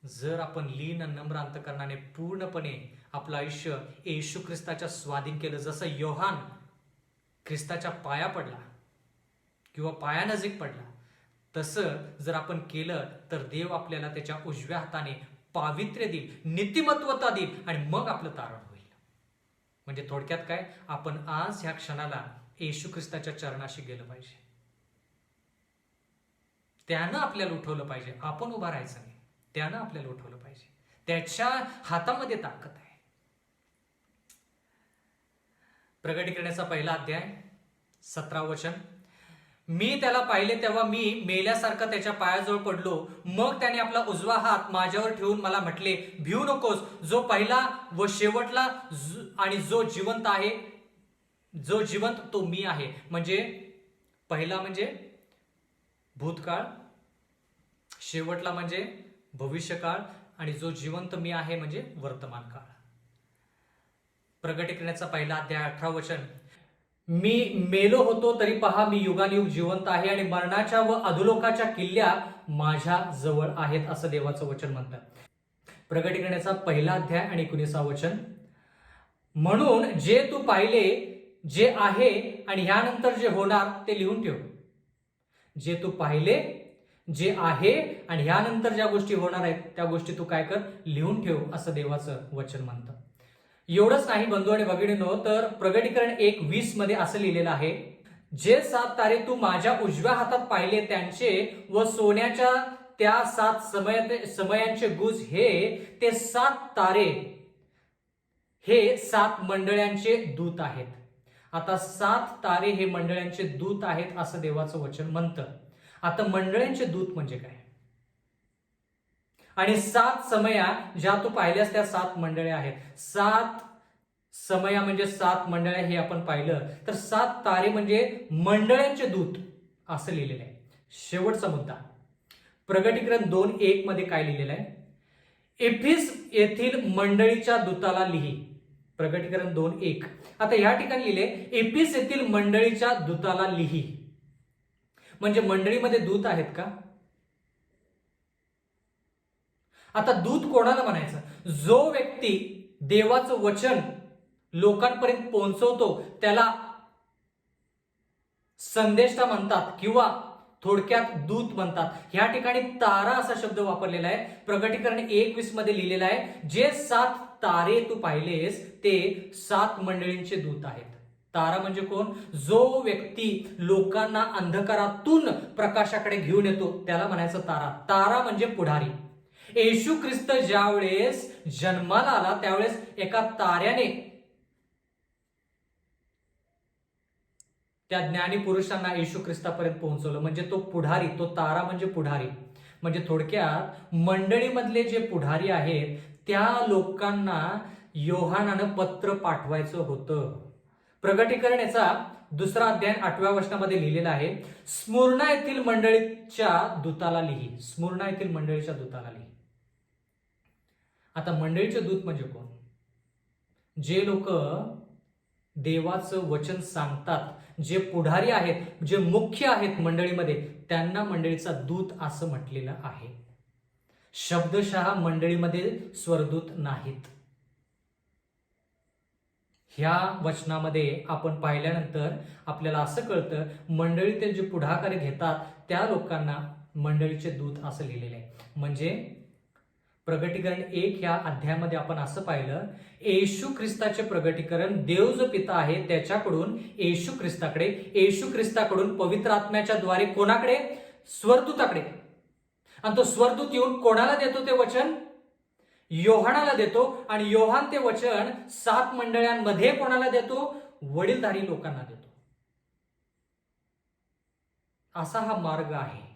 जर आपण लीन नम्र अंतकरणाने पूर्णपणे आपलं आयुष्य येशू ख्रिस्ताच्या स्वाधीन केलं, जसं योहान ख्रिस्ताच्या पाया पडला किंवा पायानजीक पडला, तसं जर आपण केलं तर देव आपल्याला त्याच्या उजव्या हाताने पावित्र्य देईल, नीतिमत्वता देईल आणि मग आपलं तारण होईल. म्हणजे थोडक्यात काय, आपण आज ह्या क्षणाला येशू ख्रिस्ताच्या चरणाशी गेलं पाहिजे. त्यानं आपल्याला उठवलं पाहिजे, आपण उभा राहायचं नाही. त्यानं आपल्याला उठवलं पाहिजे. त्याच्या हातामध्ये ताकद आहे. प्रगटी करण्याचा पहिला अध्याय 17 वचन. मी त्याला पाहिले तेव्हा मी मेल्यासारखा त्याच्या पायाजवळ पडलो. मग त्याने आपला उजवा हात माझ्यावर ठेवून मला म्हटले, भिवू नकोस, जो पहिला व शेवटला आणि जो जिवंत आहे, जो जिवंत तो मी आहे. म्हणजे पहिला म्हणजे भूतकाळ, शेवटला म्हणजे भविष्यकाळ, आणि जो जिवंत मी आहे म्हणजे वर्तमान काळ. प्रकटीकरणाचा पहिला अध्याय 18 वचन, मी मेलो होतो तरी पहा मी युगानुयुग जिवंत आहे आणि मरणाच्या व अधोलोकाच्या किल्ल्या माझ्या जवळ आहेत, असं देवाचं वचन म्हणतात. प्रकटीकरणाचा पहिला अध्याय आणि 19 वचन, म्हणून जे तू पाहिले, जे आहे आणि ह्यानंतर जे होणार ते लिहून ठेव. जे तू पाहिले, जे आहे आणि ह्यानंतर ज्या गोष्टी होणार आहेत त्या गोष्टी तू काय कर, लिहून ठेव, असं देवाचं वचन म्हणतं. एवढंच नाही बंधू आणि भगिनींनो, तर प्रकटीकरण 1:20 मध्ये असं लिहिलेलं आहे, जे 7 तारे तू माझ्या उजव्या हातात पाहिले त्यांचे व सोन्याच्या त्या 7 समयांचे गुज हे ते 7 तारे हे 7 मंडळांचे दूत आहेत. आता 7 तारे हे मंडळांचे दूत आहेत असं देवाचं वचन म्हणतं. आता मंडळांचे दूत म्हणजे काय, आणि 7 समया ज्या तू पाहिल्यास त्या 7 मंडळे आहेत. 7 समया म्हणजे 7 मंडळे हे आपण पाहिलं, तर 7 तारे म्हणजे मंडळांचे दूत असं लिहिलेलं आहे. शेवटचा मुद्दा प्रकटीकरण 2:1 मध्ये काय लिहिलेलं आहे, एफिस येथील मंडळीच्या दूताला लिही. प्रकटीकरण 2:1. आता या ठिकाणी लिहिले एफिस येथील मंडळीच्या दूताला लिही. म्हणजे मंडळीमध्ये दूत आहेत का? आता दूत कोणाला म्हणायचं? जो व्यक्ती देवाचं वचन लोकांपर्यंत पोहोचवतो त्याला संदेष्टा म्हणतात किंवा थोडक्यात दूत म्हणतात. ह्या ठिकाणी तारा असा शब्द वापरलेला आहे. प्रकटीकरण 1:20 मध्ये लिहिलेला आहे, जे 7 तारे तू पाहिलेस ते 7 मंडळींचे दूत आहेत. तारा म्हणजे कोण? जो व्यक्ती लोकांना अंधकारातून प्रकाशाकडे घेऊन येतो त्याला म्हणायचं तारा. तारा म्हणजे पुढारी. येशू ख्रिस्त ज्यावेळेस जन्माला आला त्यावेळेस एका ताऱ्याने त्या ज्ञानी पुरुषांना येशू ख्रिस्तापर्यंत पोहोचवलं. म्हणजे तो पुढारी, तो तारा म्हणजे पुढारी. म्हणजे थोडक्यात मंडळीमधले जे पुढारी आहेत त्या लोकांना योहानानं पत्र पाठवायचं होतं. प्रकटीकरण याचा 2 अध्याय 8व्या वचनामध्ये लिहिलेला आहे, स्मुर्ना येथील मंडळीच्या दूताला लिही. स्मुर्ना येथील मंडळीच्या दूताला लिही. आता मंडळीचे दूत म्हणजे कोण? जे लोक देवाचं वचन सांगतात, जे पुढारी आहेत, जे मुख्य आहेत मंडळीमध्ये, त्यांना मंडळीचा दूत असं म्हटलेलं आहे. शब्दशः मंडळीमध्ये स्वर्गदूत नाहीत. ह्या वचनामध्ये आपण पाहिल्यानंतर आपल्याला असं कळतं मंडळीतील जे पुढाकार घेतात त्या लोकांना मंडळीचे दूत असं लिहिलेलं आहे. म्हणजे प्रकटीकरण 1 ह्या अध्यायामध्ये आपण असं पाहिलं, येशू ख्रिस्ताचे प्रकटीकरण देव जो पिता आहे त्याच्याकडून येशू ख्रिस्ताकडे, येशू ख्रिस्ताकडून पवित्र आत्म्याच्या द्वारे कोणाकडे? स्वर्गदूताकडे. आणि तो स्वर्गदूत येऊन कोणाला देतो ते वचन? योहानाला देतो. आणि योहान ते वचन 7 मंडळांमध्ये कोणाला देतो? वडीलधारी लोकांना देतो. असा हा मार्ग आहे.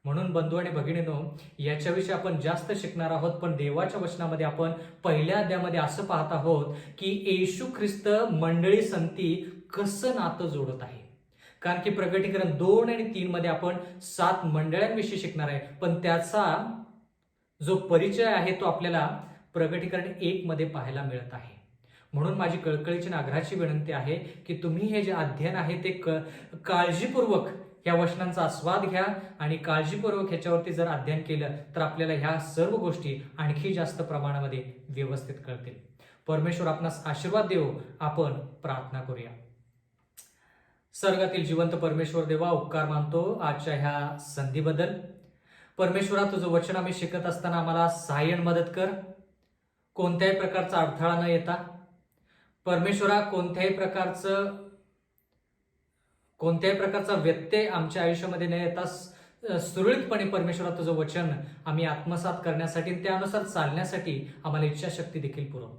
म्हणून बंधू आणि भगिनींनो, याच्याविषयी आपण जास्त शिकणार आहोत, पण देवाच्या वचनामध्ये आपण पहिल्या अध्यायामध्ये असं पाहत आहोत की येशू ख्रिस्त मंडळी संगती कसं नातं जोडत आहे. कारण की प्रकटीकरण 2 आणि 3 मध्ये आपण 7 मंडळांविषयी शिकणार आहे, पण त्याचा जो परिचय आहे तो आपल्याला प्रकटीकरण 1 मध्ये पाहायला मिळत आहे. म्हणून माझी कळकळीची आग्रहाची विनंती आहे की तुम्ही हे जे अध्ययन आहे ते काळजीपूर्वक या वचनांचा आस्वाद घ्या आणि काळजीपूर्वक ह्याच्यावरती जर अध्ययन केलं तर आपल्याला ह्या सर्व गोष्टी आणखी जास्त प्रमाणामध्ये व्यवस्थित कळतील. परमेश्वर आपणास आशीर्वाद देवो. आपण प्रार्थना करूया. स्वर्गातील जिवंत परमेश्वर देवा, उपकार मानतो आजच्या ह्या संधीबद्दल. परमेश्वरा, तुझं वचन आम्ही शिकत असताना आम्हाला सहाय्य मदत कर. कोणत्याही प्रकारचा अडथळा न येता परमेश्वरा, कोणत्याही प्रकारचा व्यत्यय आमच्या आयुष्यामध्ये न येता सुरळीतपणे परमेश्वरा तुझं वचन आम्ही आत्मसात करण्यासाठी त्यानुसार चालण्यासाठी आम्हाला इच्छाशक्ती देखील पुरव.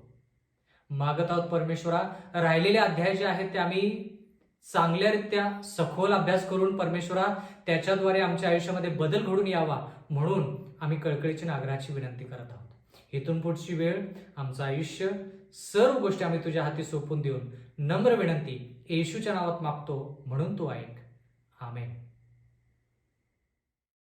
मागत आहोत परमेश्वरा, राहिलेले अध्याय जे आहेत ते आम्ही चांगल्यारीत्या सखोल अभ्यास करून परमेश्वरा त्याच्याद्वारे आमच्या आयुष्यामध्ये बदल घडून यावा म्हणून आम्ही कळकळीची नागराची विनंती करत आहोत. इथून पुढची वेळ, आमचं आयुष्य, सर्व गोष्टी आम्ही तुझ्या हाती सोपून देऊन नम्र विनंती येशूच्या नावात मागतो, म्हणून तू ऐक. आमेन.